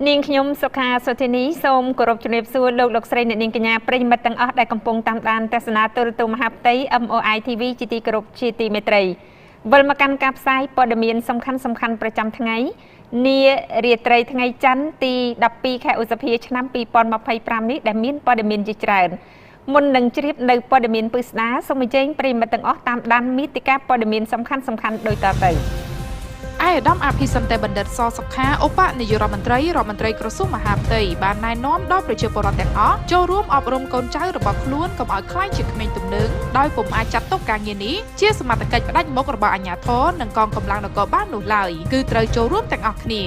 នាងខ្ញុំសុខាសុធីនីសូមគោរពជំរាបសួរលោកស្រីអ្នកនាងកញ្ញាប្រិយមិត្តទាំងអស់ដែលកំពុងតាមដានទស្សនាទូរទស្សន៍មហាផ្ទៃ MOI TV ជាទីគោរពជាទីមេត្រីវិលមកកាន់ការផ្សាយព័ត៌មានសំខាន់ប្រចាំថ្ងៃនារាត្រីថ្ងៃច័ន្ទទី12ខែឧសភាឆ្នាំ2025នេះដែលមានព័ត៌មានជាច្រើនមុននឹងជ្រាបនៅព័ត៌មានពិស្ដាសូមអញ្ជើញប្រិយមិត្តទាំងអស់តាមដានមាតិកាព័ត៌មានសំខាន់ដូចតទៅឯកឧត្តមអភិសន្តិបណ្ឌិតសសុខាឧបនាយករដ្ឋមន្ត្រីក្រសួងមហាផ្ទៃបានណែនាំដល់ប្រជាពលរដ្ឋទាំងអស់ចូលរួមអប់រំកូនចៅរបស់ខ្លួនកុំឲ្យខ្លាចជាក្មេងទំនើងដោយពុំអាចចាត់ទុកការងារនេះជាសមត្ថកិច្ចផ្ដាច់មុខរបស់អាជ្ញាធរនិងកងកម្លាំងនគរបាលនោះឡើយគឺត្រូវចូលរួមទាំងអស់គ្នា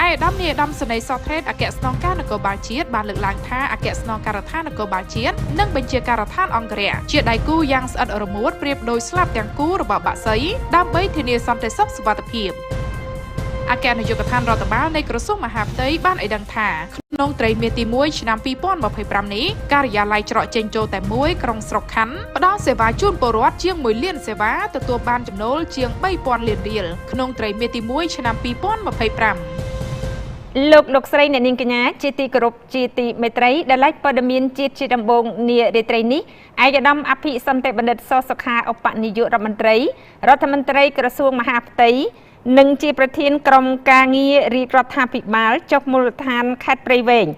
ឯកឧត្តមនាយឧត្តមសេនីយ៍សថេតអគ្គស្នងការនគរបាលជាតិបានលើកឡើងថាអគ្គស្នងការដ្ឋាននគរបាលជាតិនិងបញ្ជាការដ្ឋានអង្គរៈជាដៃគូយ៉ាងស្អិតរមួតប្រៀបដូចស្លាប់ទាំងគូរបស់បក្សីដើម្បីធានាសន្តិសុខសុវត្ថិភាពអគ្គនាយកដ្ឋានរដ្ឋបាលនៃក្រសួងមហាផ្ទៃបានឲ្យដឹងថាក្នុងត្រីមាសទី1ឆ្នាំ2025នេះការិយាល័យច្រកចេញចូលតែមួយក្រុងស្រុកខណ្ឌផ្ដល់សេវាជូនពលរដ្ឋជាង1លានសេវាទទួលបានចំណូលជាង3000លានរៀលក្នុងត្រីមាសទី1ឆ្នាំ2025លោកស្រីអ្នកនាងកញ្ញាជាទីគោរពជាទីមេត្រីដែលឡែកព័ត៌មានជាតិជាដំបូងនារាត្រីនេះឯកឧត្តមអភិសន្តិបណ្ឌិតសសុខាឧបនាយករដ្ឋមន្ត្រីក្រសួងមហាផ្ទៃនិងជាប្រធានក្រុមការងាររាជរដ្ឋាភិបាលចុះមូលដ្ឋានខេត្តព្រៃវែង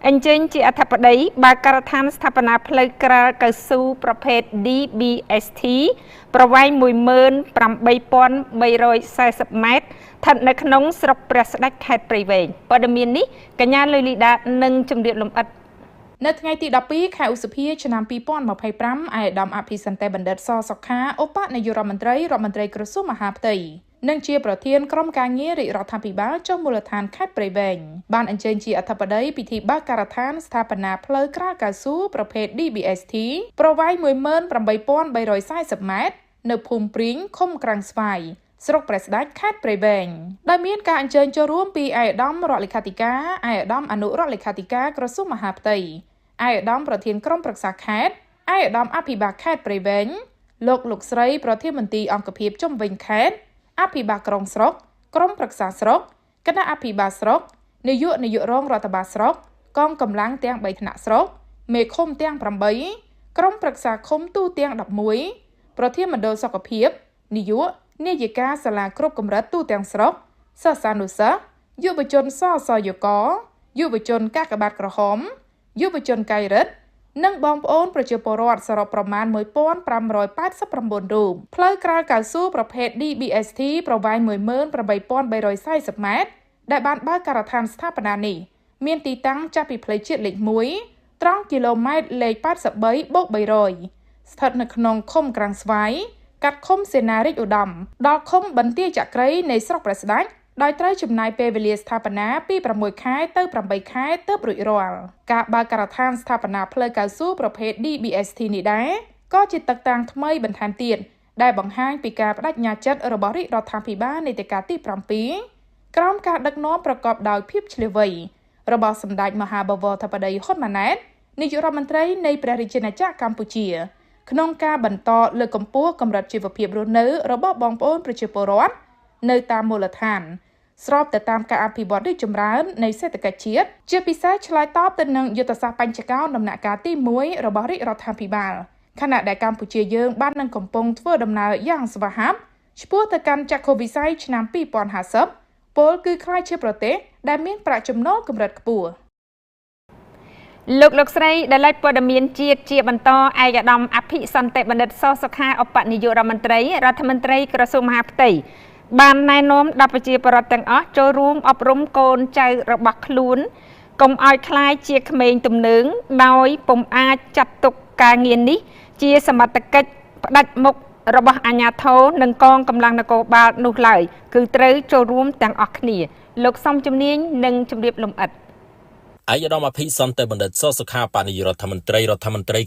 អញ្ជើញជាអធិបតីបើកការដ្ឋានស្ថាបនាផ្លូវក្រាលកៅស៊ូប្រភេទ DBST ប្រវែង 18340 ម៉ែត្រស្ថិតនៅក្នុងស្រុកព្រះស្ដេចខេត្តព្រៃវែងព័ត៌មាននេះកញ្ញាលុយលីដានឹងជម្រាបលម្អិតនៅថ្ងៃទី12ខែឧសភាឆ្នាំ2025ឯកឧត្តមអភិសន្តិបណ្ឌិតសសុខាឧបនាយករដ្ឋមន្ត្រីក្រសួងមហាផ្ទៃនិងជាប្រធានក្រុមការងាររាជរដ្ឋាភិបាលចុះមូលដ្ឋានខេត្តព្រៃវែងបានអញ្ជើញជាអធិបតីពិធីបើកការដ្ឋានស្ថាបនាផ្លូវក្រាលកៅស៊ូប្រភេទ DBST ប្រវែង 18340 ម៉ែត្រនៅភូមិព្រីងឃុំក្រាំងស្វាយស្រុកព្រះស្ដេចខេត្តព្រៃវែងដែលមានការអញ្ជើញចូលរួមពីឯកឧត្តមរដ្ឋលេខាធិការឯកឧត្តមអនុរដ្ឋលេខាធិការក្រសួងមហាផ្ទៃឯកឧត្តមប្រធានក្រុមប្រឹក្សាខេត្តឯកឧត្តមអភិបាលខេត្តព្រៃវែងលោកស្រីប្រធានមន្ត្រីអង្គភាពជំវិញខេត្តអភិបាលក្រុងស្រុកក្រុមប្រឹក្សាស្រុកគណៈអភិបាលស្រុកនាយករងរដ្ឋបាលស្រុកកងកម្លាំងទាំង3ថ្នាក់ស្រុកមេឃុំទាំង8ក្រុមប្រឹក្សាឃុំទូទាំង11ប្រធានមណ្ឌលសុខភាពនាយកាសាលាគ្រប់កម្រិតទូទាំងស្រុកសិស្សានុសិស្សយុវជនសយកយុវជនកាកបាទក្រហមយុវជនកៃរិទ្ធនិងបងប្អូនប្រជាពលរដ្ឋសរុបប្រមាណ1589រូបផ្លូវក្រាលកៅស៊ូប្រភេទ DBST ប្រវែង 18340 ម៉ែត្រដែលបានបើកការដ្ឋានស្ថាបនានេះមានទីតាំងចាប់ពីផ្លូវជាតិលេខ1ត្រង់គីឡូម៉ែត្រលេខ83/300ស្ថិតនៅក្នុងឃុំក្រាំងស្វាយកាត់ឃុំសេនារាជឧត្តមដល់ឃុំបន្ទាយចក្រីនៃស្រុកព្រះស្ដេចដោយត្រូវចំណាយពេលវេលាស្ថាបនាពី6ខែទៅ8ខែទើបរួចរាល់ការបើកការដ្ឋានស្ថាបនាផ្លូវកៅស៊ូប្រភេទ DBST នេះដែរក៏ជាទឹកតាំងថ្មីបន្ថែមទៀតដែលបង្ហាញពីការបដិញ្ញាចិត្តរបស់រាជរដ្ឋាភិបាលនៃទីការទី7ក្រោមការដឹកនាំប្រកបដោយភាពឈ្លាសវៃរបស់សម្ដេចមហាបវរធិបតីហ៊ុនម៉ាណែតនាយករដ្ឋមន្ត្រីនៃព្រះរាជាណាចក្រកម្ពុជាក្នុងការបន្តលើកកម្ពស់កម្រិតជីវភាពរស់នៅរបស់បងប្អូនប្រជាពលរដ្ឋនៅតាមមូលដ្ឋានស្របទៅតាមការអភិវឌ្ឍរីកចម្រើននៃសេដ្ឋកិច្ចជាតិជាពិសេសឆ្លើយតបទៅនឹងយុទ្ធសាស្ត្របញ្ចកោណដំណាក់កាលទី1របស់រាជរដ្ឋាភិបាលខណៈដែលកម្ពុជាយើងបាននឹងកំពុងធ្វើដំណើរយ៉ាងស្វាហាប់ឆ្ពោះទៅកាន់ចក្ខុវិស័យឆ្នាំ2050ពលគឺក្លាយជាប្រទេសដែលមានប្រាក់ចំណូលកម្រិតខ្ពស់លោកស្រីដែលឡែកព័ត៌មានជាតិជាបន្តឯកឧត្តមអភិសន្តិបណ្ឌិតសសុខាឧបនាយករដ្ឋមន្ត្រីក្រសួងមហាផ្ទៃបានណែនាំដល់ប្រជាពលរដ្ឋទាំងអស់ចូលរួមអប់រំកូនចៅរបស់ខ្លួនកុំឲ្យខ្លាចជាក្មេងទំនើងដោយពុំអាចចាត់ទុកការងារនេះជាសមត្ថកិច្ចផ្ដាច់មុខរបស់អាជ្ញាធរនិងកងកម្លាំងនគរបាលនោះឡើយគឺត្រូវចូលរួមទាំងអស់គ្នាលោកសំជំនាញនឹងជម្រាបលម្អិតឯកឧត្តមអភិសន្តិបណ្ឌិតសសុខាបនាយករដ្ឋមន្ត្រី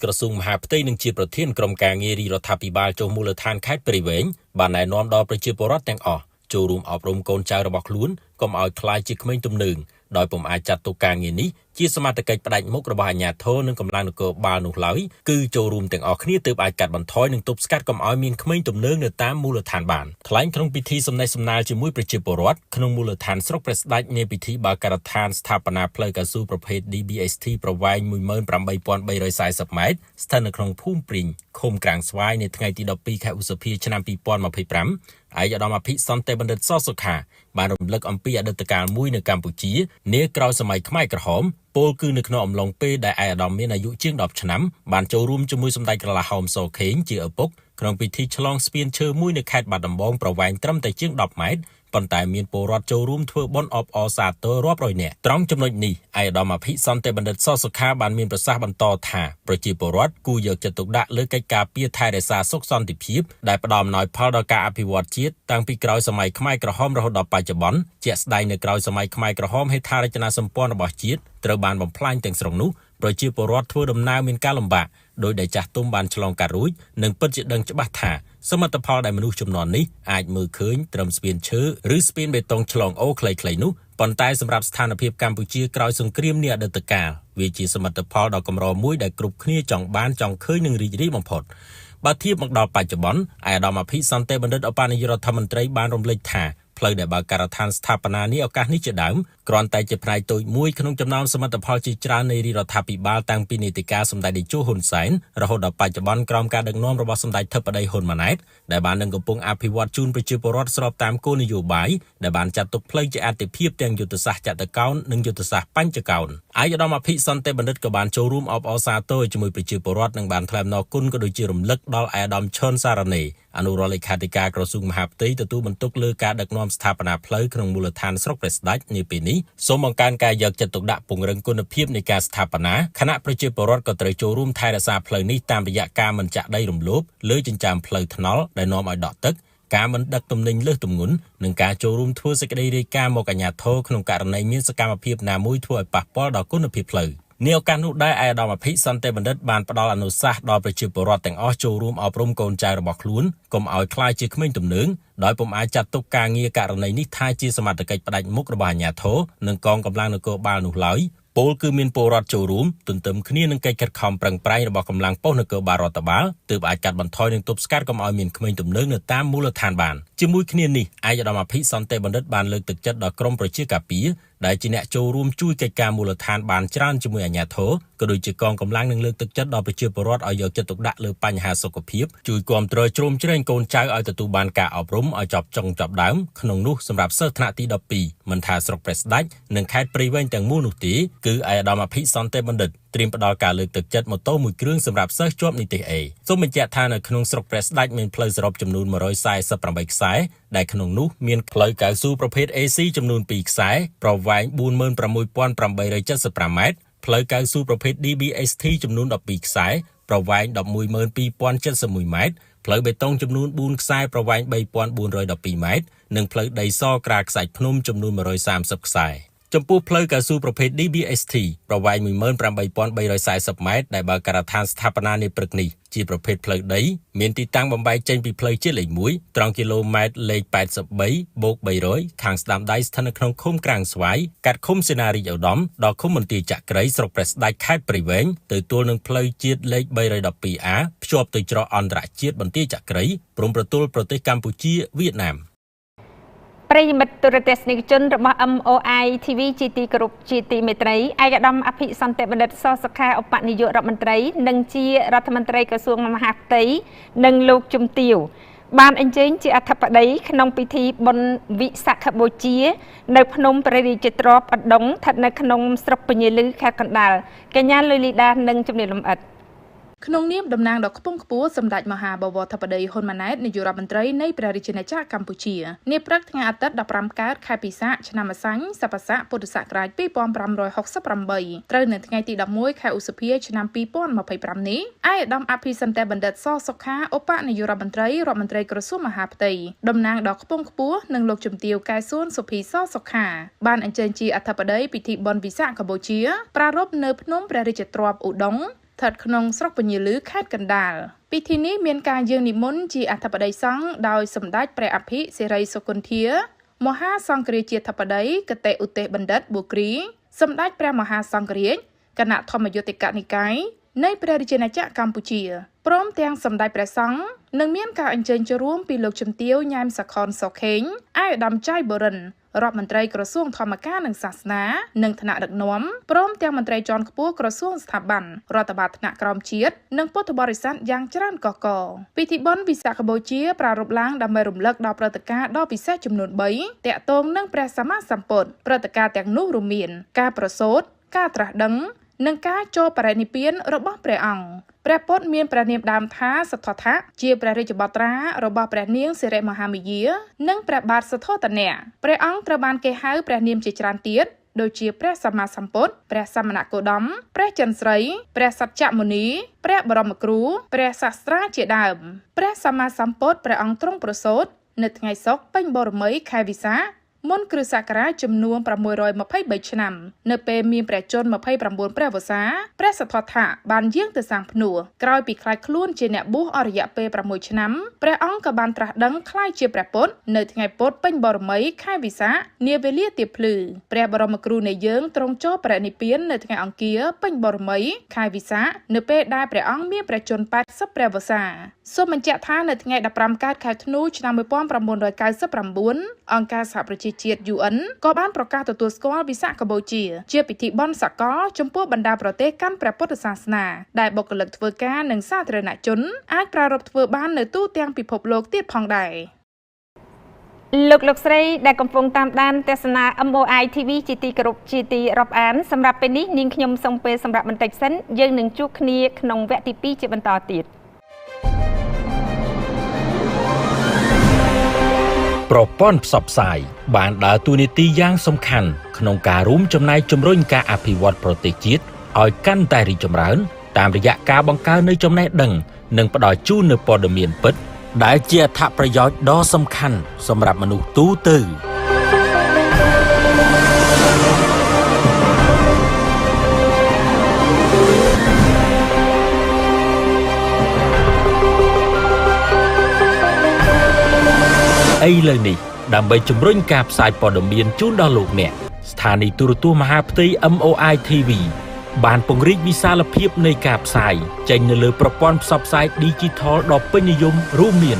ក្រសួងមហាផ្ទៃនិងជាប្រធានក្រុមការងាររាជរដ្ឋាភិបាលចុះមូលដ្ឋានខេត្តព្រៃវែងបានណែនាំដល់ប្រជាពលរដ្ឋទាំងអស់ចូលរួមអប់រំកូនចៅរបស់ខ្លួនកុំឲ្យខ្លាចជាក្មេងទំនើងដោយពុំអាចចាត់ទុកការងារនេះ ជាសមាជិកផ្ដាច់មុខរបស់អាជ្ញាធរនិងកម្លាំងនគរបាលនោះឡើយគឺចូលរួមទាំងអស់គ្នាទើបអាចកាត់បន្ថយនិងទប់ស្កាត់កុំឲ្យមានក្មេងទំនើងនៅតាមមូលដ្ឋានបានថ្លែងក្នុងពិធីសំណេះសំណាលជាមួយប្រជាពលរដ្ឋក្នុងមូលដ្ឋានស្រុកព្រះស្ដេចនៃពិធីបើកការដ្ឋានស្ថាបនាផ្លូវកៅស៊ូប្រភេទ DBST ប្រវែង 18340 ម៉ែត្រស្ថិតនៅក្នុងភូមិព្រីងឃុំក្រាំងស្វាយនៅថ្ងៃទី12ខែឧសភាឆ្នាំ2025ឯកឧត្តមអភិសន្តិបណ្ឌិត ស សុខាបានរំលឹកអំពីអតីតកាលមួយនៅកម្ពុជានាក្រោយសម័យខ្មែរក្រហមពលគឺនៅក្នុងអំឡុងពេលដែលឯកឧត្តមមានអាយុជាង10ឆ្នាំបានចូលរួមជាមួយសម្ដេចក្រឡាហោមស ខេងជាឪពុកក្នុងពិធីឆ្លងស្ពានឈើមួយនៅខេត្តបាត់ដំបងប្រវែងត្រឹមតែជាង10ម៉ែត្រប៉ុន្តែមានពលរដ្ឋចូលរួមធ្វើបុណ្យអបអរសាទររាប់រយនាក់ត្រង់ចំណុចនេះឯកឧត្តមអភិសន្តិបណ្ឌិត ស សុខាបានមានប្រសាសន៍បន្តថាប្រជាពលរដ្ឋគួរយកចិត្តទុកដាក់លើកិច្ចការពារថែរក្សាសុខសន្តិភាពដែលផ្ដល់អំណោយផលដល់ការអភិវឌ្ឍជាតិតាំងពីក្រោយសម័យខ្មែរក្រហមរហូតដល់បច្ចុប្បន្នជាក់ស្ដែងនៅក្រោយសម័យខ្មែរក្រហមហេដ្ឋារចនាសម្ព័ន្ធរបស់ជាតិត្រូវបានបំផ្លាញទាំងស្រុងនោះប្រជាពលរដ្ឋធ្វើដំណើរមានការលំបាកដោយដែលចាស់ទុំបានឆ្លងកាត់រួចនិងពិតជាដឹងច្បាស់ថាសមិទ្ធផលដែលមនុស្សជំនាន់នេះអាចមើលឃើញត្រឹមស្ពានឈើឬស្ពានបេតុងឆ្លងអូខ្លីៗនោះប៉ុន្តែសម្រាប់ស្ថានភាពកម្ពុជាក្រោយសង្គ្រាមនាអតីតកាលវាជាសមិទ្ធផលដ៏កម្រមួយដែលគ្រប់គ្នាចង់បានចង់ឃើញនិងរីករាយបំផុតបើធៀបមកដល់បច្ចុប្បន្នឯកឧត្តមអភិសន្តិបណ្ឌិតឧបនាយករដ្ឋមន្ត្រីបានរំលេចថាផ្លូវដែលបើកការដ្ឋានស្ថាបនានេះឱកាសនេះជាដើមគ្រាន់តែជាផ្នែកតូចមួយក្នុងចំណោមសមិទ្ធផលជាច្រើននៃរដ្ឋាភិបាលតាំងពីនីតិកាលសម្ដេចតេជោហ៊ុនសែនរហូតដល់បច្ចុប្បន្នក្រោមការដឹកនាំរបស់សម្ដេចធិបតីហ៊ុនម៉ាណែតដែលបាននឹងកំពុងអភិវឌ្ឍជូនប្រជាពលរដ្ឋស្របតាមគោលនយោបាយដែលបានចាត់ទុកផ្លូវជាអាទិភាពទាំងយុទ្ធសាស្ត្រចតុកោណនិងយុទ្ធសាស្ត្របញ្ចកោណឯកឧត្តមអភិសន្តិបណ្ឌិតក៏បានចូលរួមអបអរសាទរជាមួយប្រជាពលរដ្ឋនិងបានថ្លែងអំណរគុណក៏ដូចជារំលឹកដល់ឯកឧត្តមឈុនសារណេអនុរដ្ឋលេខាធិការក្រសួងមហាផ្ទៃទទួលបន្ទុកលើការដឹកនាំស្ថាបនាផ្លូវក្នុងមូលដ្ឋានស្រុកព្រះស្ដេចនាពេលនេះសូមបង្កើនការយកចិត្តទុកដាក់ពង្រឹងគុណភាពនៃការស្ថាបនាគណៈប្រជាពលរដ្ឋក៏ត្រូវចូលរួមថែរក្សាផ្លូវនេះតាមរយៈការមិនចាក់ដីរំលោភលើចិញ្ចើមផ្លូវថ្នល់ដែលនាំឲ្យដក់ទឹកការមិនដឹកទំនិញលើសទម្ងន់និងការចូលរួមធ្វើសេចក្តីរាយការណ៍មកអាជ្ញាធរក្នុងករណីមានសកម្មភាពណាមួយធ្វើឲ្យប៉ះពាល់ដល់គុណភាពផ្លូវនាឱកាសនោះដែរឯកឧត្តមអភិសន្តិបណ្ឌិតបានផ្ដល់អនុសាសន៍ដល់ប្រជាពលរដ្ឋទាំងអស់ចូលរួមអប់រំកូនចៅរបស់ខ្លួនកុំឲ្យខ្លាចជាក្មេងទំនើងដោយពុំអាចចាត់ទុកការងារករណីនេះថាជាសមត្ថកិច្ចផ្ដាច់មុខរបស់អាជ្ញាធរនិងកងកម្លាំងនគរបាលនោះឡើយពលគឺមានពលរដ្ឋចូលរួមទន្ទឹមគ្នានឹងកិច្ចខិតខំប្រឹងប្រែងរបស់កម្លាំងប៉ុស្តិ៍នគរបាលរដ្ឋបាលទើបអាចកាត់បន្ថយនិងទប់ស្កាត់កុំឲ្យមានក្មេងទំនើងនៅតាមមូលដ្ឋានបានជាមួយគ្នានេះឯកឧត្តមអភិសន្តិបណ្ឌិតបានលើកទឹកចិត្តដល់ក្រមប្រជាការពារដែលជាអ្នកចូលរួមជួយកិច្ចការមូលដ្ឋានបានច្រើនជាមួយអាជ្ញាធរក៏ដូចជាកងកម្លាំងនឹងលើកទឹកចិត្តដល់ប្រជាពលរដ្ឋឲ្យយកចិត្តទុកដាក់លើបញ្ហាសុខភាពជួយគាំទ្រជ្រោមជ្រែងកូនចៅឲ្យទទួលបានការអប់រំឲ្យចប់ចុងចប់ដើមក្នុងនោះសម្រាប់សិស្សថ្នាក់ទី12មិនថាស្រុកព្រះស្ដេចនិងខេត្តព្រៃវែងទាំងមូលនោះទេគឺឯកឧត្តមអភិសន្តិបណ្ឌិតត្រៀមផ្ដល់ការលើកទឹកចិត្តម៉ូតូមួយគ្រឿងសម្រាប់សិស្សជាប់និទ្ទេស A សូមបញ្ជាក់ថានៅក្នុងស្រុកព្រះស្ដេចមានផ្លូវសរុបចំនួន148ខ្សែដែលក្នុងនោះមានផ្លូវកៅស៊ូប្រភេទ AC ចំនួន2ខ្សែប្រវែង 46875 ម៉ែត្រផ្លូវកៅស៊ូប្រភេទ DBST ចំនួន12ខ្សែប្រវែង 12071 ម៉ែត្រផ្លូវបេតុងចំនួន4ខ្សែប្រវែង 3412 ម៉ែត្រនិងផ្លូវដីសក្រាលខ្សាច់ភ្នំចំនួន130ខ្សែចំពោះផ្លូវកៅស៊ូប្រភេទ DBST ប្រវែង 18340 ម៉ែត្រដែលបើកការដ្ឋានស្ថាបនានាព្រឹកនេះជាប្រភេទផ្លូវដីមានទីតាំងបំបែកចេញពីផ្លូវជាតិលេខ1ត្រង់គីឡូម៉ែត្រលេខ 83/300 ខាងស្ដាំដៃស្ថិតនៅក្នុងឃុំក្រាំងស្វាយកាត់ឃុំសេនារីកឧត្តមដល់ឃុំមន្ទីរចក្រីស្រុកព្រះស្ដេចខេត្តព្រៃវែងទៅទល់នឹងផ្លូវជាតិលេខ 312A ភ្ជាប់ទៅច្រកអន្តរជាតិបន្ទាយចក្រីព្រំប្រទល់ប្រទេសកម្ពុជាវៀតណាមប្រិយមិត្តទូរទស្សនិកជនរបស់ MOI TV ជាទីគោរពជាទីមេត្រីឯកឧត្តមអភិសន្តិបណ្ឌិត ស សុខាឧបនាយករដ្ឋមន្ត្រីនិងជារដ្ឋមន្ត្រីក្រសួងមហាផ្ទៃនិងលោកជំទាវបានអញ្ជើញជាអធិបតីក្នុងពិធីបុណ្យវិសាខបូជានៅភ្នំព្រះរាជទ្រព្យឧដុង្គស្ថិតនៅក្នុងស្រុកពញាលឺខេត្តកណ្ដាលកញ្ញាលុយលីដានិងជំនាញលំអិតក្នុងនាមតំណាងដ៏ខ្ពង់ខ្ពស់សម្ដេចមហាបវរធិបតីហ៊ុនម៉ាណែតនាយករដ្ឋមន្ត្រីនៃព្រះរាជាណាចក្រកម្ពុជានាព្រឹកថ្ងៃអាទិត្យ15កើតខែពិសាខឆ្នាំម្សាញ់សប្បុរស័កពុទ្ធសករាជ2568ត្រូវនៅថ្ងៃទី11ខែឧសភាឆ្នាំ2025នេះឯកឧត្តមអភិសន្តិបណ្ឌិត ស សុខាឧបនាយករដ្ឋមន្ត្រីក្រសួងមហាផ្ទៃតំណាងដ៏ខ្ពង់ខ្ពស់និងលោកជំទាវកែសួនសុភី ស សុខាបានអញ្ជើញជាអធិបតីពិធីបុណ្យវិសាខបូជាប្រារព្ធនៅភ្នំព្រះរាជទ្រព្យឧដុង្គស្ថិតក្នុងស្រុកពញាលឺខេត្តកណ្ដាលពិធីនេះមានការយាងនិមន្តជាអធិបតីសង្ឃដោយសម្ដេចព្រះអភិសិរិសុគន្ធាមហាសង្ឃរាជាធិបតីគតិឧទេសបណ្ឌិតបូគ្រី សម្ដេចព្រះមហាសង្ឃរាជគណៈធម្មយុត្តិកនិកាយនៃព្រះរាជាណាចក្រកម្ពុជាព្រមទាំងសម្ដេចព្រះសង្ឃនឹងមានការអញ្ជើញចូលរួមពីលោកជំទាវញ៉ែមសខនសុខេងឯកឧត្តមចៅបរិនរដ្ឋមន្ត្រីក្រសួងធម្មការនិងសាសនានិងថ្នាក់ដឹកនាំព្រមទាំងមន្ត្រីជាន់ខ្ពស់ក្រសួងស្ថាប័នរដ្ឋបាលថ្នាក់ក្រោមជាតិនិងពុទ្ធបរិស័ទយ៉ាងច្រើនកកកពិធីបុណ្យវិសាខបូជាប្រារព្ធឡើងដើម្បីរំលឹកដល់ព្រឹត្តិការណ៍ដ៏ពិសេសចំនួន3ទាក់ទងនឹងព្រះសម្មាសម្ពុទ្ធព្រឹត្តិការណ៍ទាំងនោះរួមមានការប្រសូតការត្រាស់ដឹងនិងការចូលបរិនិព្វានរបស់ព្រះអង្គព្រះពុទ្ធមានព្រះនាមដើមថាសទ្ធត្ថៈជាព្រះរាជបុត្រារបស់ព្រះនាងសិរិមហាមាយានិងព្រះបាទសទ្ធោទនៈព្រះអង្គត្រូវបានគេហៅព្រះនាមជាច្រើនទៀតដូចជាព្រះសម្មាសម្ពុទ្ធព្រះសមណគោតមព្រះចន្ទស្រីព្រះសច្ចមុនីព្រះបរមគ្រូព្រះសាស្ត្រាជាដើមព្រះសម្មាសម្ពុទ្ធព្រះអង្គទ្រង់ប្រសូតនៅថ្ងៃសុក្រពេញបូរមីខែវិសាខមុនគ្រិស្តសករាជចំនួន623ឆ្នាំនៅពេលមានព្រះជន្ម29ព្រះវស្សាព្រះសទ្ធត្ថៈបានយាងទៅសាងភ្នួរក្រោយពីខ្លាចខ្លួនជាអ្នកបួសអស់រយៈពេល6ឆ្នាំព្រះអង្គក៏បានត្រាស់ដឹងខ្លាចជាព្រះពុទ្ធនៅថ្ងៃពុធពេញបូរមីខែវិសាខនាវេលាទៀបភ្លឺព្រះបរមគ្រូនៃយើងទ្រង់ចូលបរិនិព្វាននៅថ្ងៃអង្គារពេញបូរមីខែវិសាខនៅពេលដែលព្រះអង្គមានព្រះជន្ម80ព្រះវស្សាសូមបញ្ជាក់ថានៅថ្ងៃ15កើតខែធ្នូឆ្នាំ1999អង្គការសហប្រជាជាតិ UN ក៏បានប្រកាសទទួលស្គាល់វិសាខបូជាពិធីបុណ្យសកលចំពោះបណ្ដាប្រទេសកាន់ព្រះពុទ្ធសាសនាដែលបុគ្គលិកធ្វើការនិងសាធារណជនអាចប្រារព្ធធ្វើបាននៅទូទាំងពិភពលោកទៀតផងដែរលោកស្រីដែលកំពុងតាមដានទស្សនា MOI TV ជាទីគោរពជាទីរាប់អានសម្រាប់ពេលនេះនាងខ្ញុំសូមពេលសម្រាប់បន្តិចសិនយើងនឹងជួបគ្នាក្នុងវគ្គទី2ជាបន្តទៀតប្រព័ន្ធផ្សព្វផ្សាយបានដើរតួនាទីយ៉ាងសំខាន់ក្នុងការរួមចំណែកជំរុញការអភិវឌ្ឍប្រទេសជាតិឲ្យកាន់តែរីកចម្រើនតាមរយៈការបង្កើននូវចំណេះដឹងនិងផ្ដល់ជូននូវព័ត៌មានពិតដែលជាអត្ថប្រយោជន៍ដ៏សំខាន់សម្រាប់មនុស្សទូទៅឥឡូវនេះដើម្បីជំរុញការផ្សាយព័ត៌មានជូនដល់លោកអ្នកស្ថានីយទូរទស្សន៍មហាផ្ទៃ MOI TV បានពង្រីកវិសាលភាពនៃការផ្សាយចេញនៅលើប្រព័ន្ធផ្សព្វផ្សាយ Digital ដ៏ពេញនិយមរួមមាន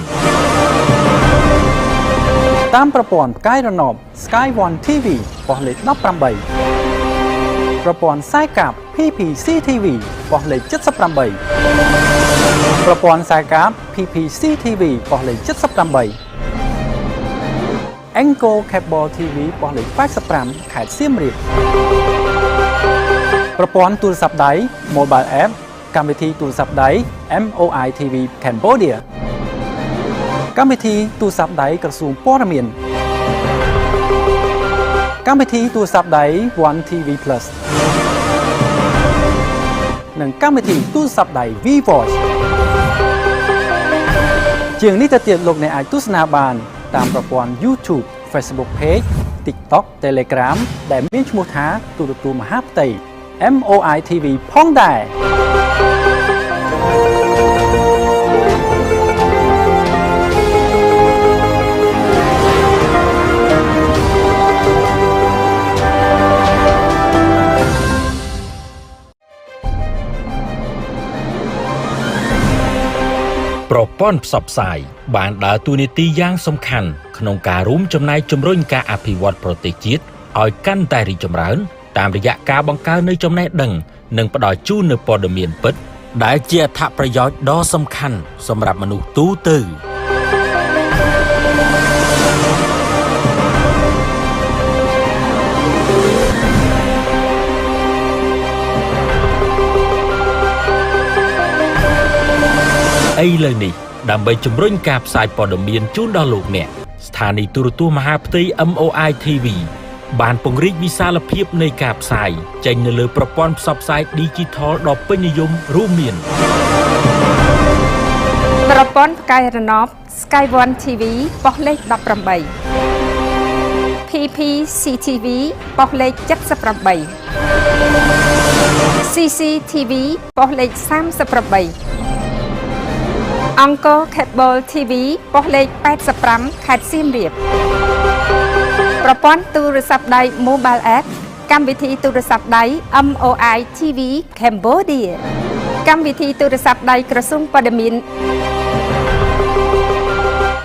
តាមប្រព័ន្ធផ្កាយរណប Sky One TV ប៉ុស្តិ៍លេខ18ប្រព័ន្ធខ្សែកាប PPC TV ប៉ុស្តិ៍លេខ78ប្រព័ន្ធខ្សែកាប PPC TV ប៉ុស្តិ៍លេខ78Anchor Cable TV ប៉ុស្តិ៍លេខ85ខេត្តសៀមរាបប្រព័ន្ធទូរស័ព្ទដៃ Mobile App កម្មវិធីទូរស័ព្ទដៃ MOI TV Cambodia កម្មវិធីទូរស័ព្ទដៃក្រសួងព័ត៌មានកម្មវិធីទូរស័ព្ទដៃ One TV Plus និងកម្មវិធីទូរស័ព្ទដៃ VVoice ជាងនេះទៅទៀតលោកអ្នកអាចទស្សនាបានតាមប្រព័ន្ធ YouTube, Facebook Page, TikTok, Telegram ដែលមានឈ្មោះថាទូរទស្សន៍មហាផ្ទៃ MOI TV ផងដែរប្រព័ន្ធផ្សព្វផ្សាយបានដើរតួនាទីយ៉ាងសំខាន់ក្នុងការរួមចំណែកជំរុញការអភិវឌ្ឍប្រទេសជាតិឲ្យកាន់តែរីកចម្រើនតាមរយៈការបង្កើននូវចំណេះដឹងនិងផ្ដល់ជូននូវព័ត៌មានពិតដែលជាអត្ថប្រយោជន៍ដ៏សំខាន់សម្រាប់មនុស្សទូទៅឥឡូវនេះដើម្បីជំរុញការផ្សាយព័ត៌មានជូនដល់លោកអ្នកស្ថានីយទូរទស្សន៍មហាផ្ទៃ MOI TV បានពង្រីកវិសាលភាពនៃការផ្សាយចេញនៅលើប្រព័ន្ធផ្សព្វផ្សាយ Digital ដ៏ពេញនិយមរួមមានប្រព័ន្ធផ្កាយរណប Sky One TV ប៉ុស្តិ៍លេខ18 PPC TV ប៉ុស្តិ៍លេខ78 CCTV ប៉ុស្តិ៍លេខ38Anchor Cable TV ប៉ុស្តិ៍លេខ85ខេត្តសៀមរាបប្រព័ន្ធទូរស័ព្ទដៃ Mobile App កម្មវិធីទូរស័ព្ទដៃ MOI TV Cambodia កម្មវិធីទូរស័ព្ទដៃក្រសួងព័ត៌មាន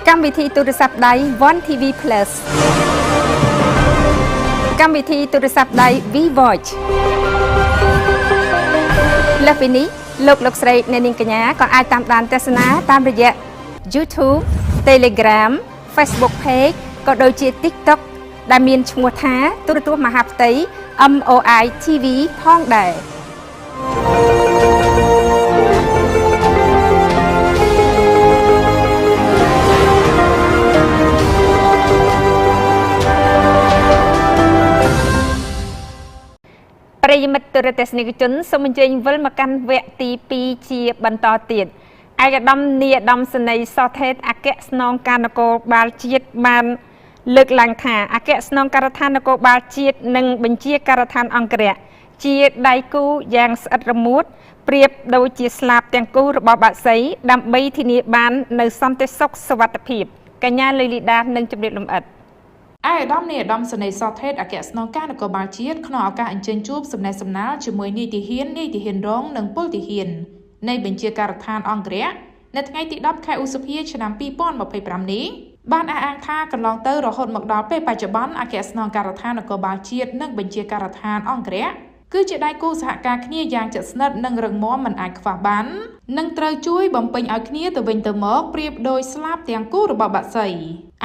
កម្មវិធីទូរស័ព្ទដៃ One TV Plus កម្មវិធីទូរស័ព្ទដៃ VWatch លើសពីនេះលោកស្រីអ្នកនាងកញ្ញាក៏អាចតាមដានទស្សនាតាមរយៈ YouTube Telegram Facebook Page ក៏ដូចជា TikTok ដែលមានឈ្មោះថាទូរទស្សន៍មហាផ្ទៃ MOI TV ផងដែរប្រិយមិត្តទូរទស្សនិកជនសូមអញ្ជើញវិលមកកាន់វគ្គទី2ជាបន្តទៀតឯកឧត្តមនាយឧត្តមសេនីយ៍សថេតអគ្គស្នងការនគរបាលជាតិបានលើកឡើងថាអគ្គស្នងការដ្ឋាននគរបាលជាតិនិងបញ្ជាការដ្ឋានអង្គរៈជាដៃគូយ៉ាងស្អិតរមួតប្រៀបដូចជាស្លាបទាំងគូរបស់បាក់សីដើម្បីធានាបាននៅសន្តិសុខសុវត្ថិភាពកញ្ញាលីលីដានឹងជម្រាបលម្អិតឯកឧត្តមនាយឧត្តមសេនីយ៍សថេតអគ្គស្នងការនគរបាលជាតិក្នុងឱកាសអញ្ជើញជួបសំណេះសំណាលជាមួយនាយទាហានរងនិងពលទាហាននៃបញ្ជាការដ្ឋានអង្គរៈនៅថ្ងៃទី10ខែឧសភាឆ្នាំ2025នេះបានអះអាងថាកន្លងទៅរហូតមកដល់ពេលបច្ចុប្បន្នអគ្គស្នងការដ្ឋាននគរបាលជាតិនិងបញ្ជាការដ្ឋានអង្គរៈគឺជាដៃគូសហការគ្នាយ៉ាងជិតស្និទ្ធនិងរឹងមាំមិនអាចខ្វះបាននិងត្រូវជួយបំពេញឲ្យគ្នាទៅវិញទៅមកប្រៀបដោយស្លាបទាំងគូរបស់បាក់សីឯក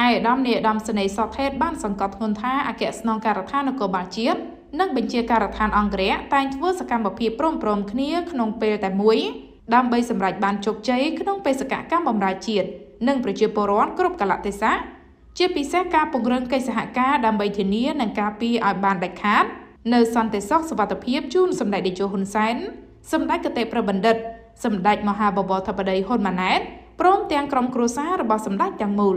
ឧត្តមនាយឧត្តមសេនីយ៍សថេតបានសង្កត់ធ្ងន់ថាអគ្គស្នងការដ្ឋាននគរបាលជាតិនិងបញ្ជាការដ្ឋានអង្គរៈតែងធ្វើសកម្មភាពព្រមៗគ្នាក្នុងពេលតែមួយដើម្បីសម្រេចបានជោគជ័យក្នុងបេសកកម្មបម្រើជាតិនិងប្រជាពលរដ្ឋគ្រប់កាលៈទេសៈជាពិសេសការពង្រឹងកិច្ចសហការដើម្បីធានានិងការពារឲ្យបានដាច់ខាតនៅសន្តិសុខសុវត្ថិភាពជូនសម្ដេចតេជោហ៊ុនសែនសម្ដេចគតិប្រិយបណ្ឌិតសម្ដេចមហាបវរធិបតីហ៊ុនម៉ាណែតព្រមទាំងក្រុមគ្រួសាររបស់សម្ដេចទាំងមូល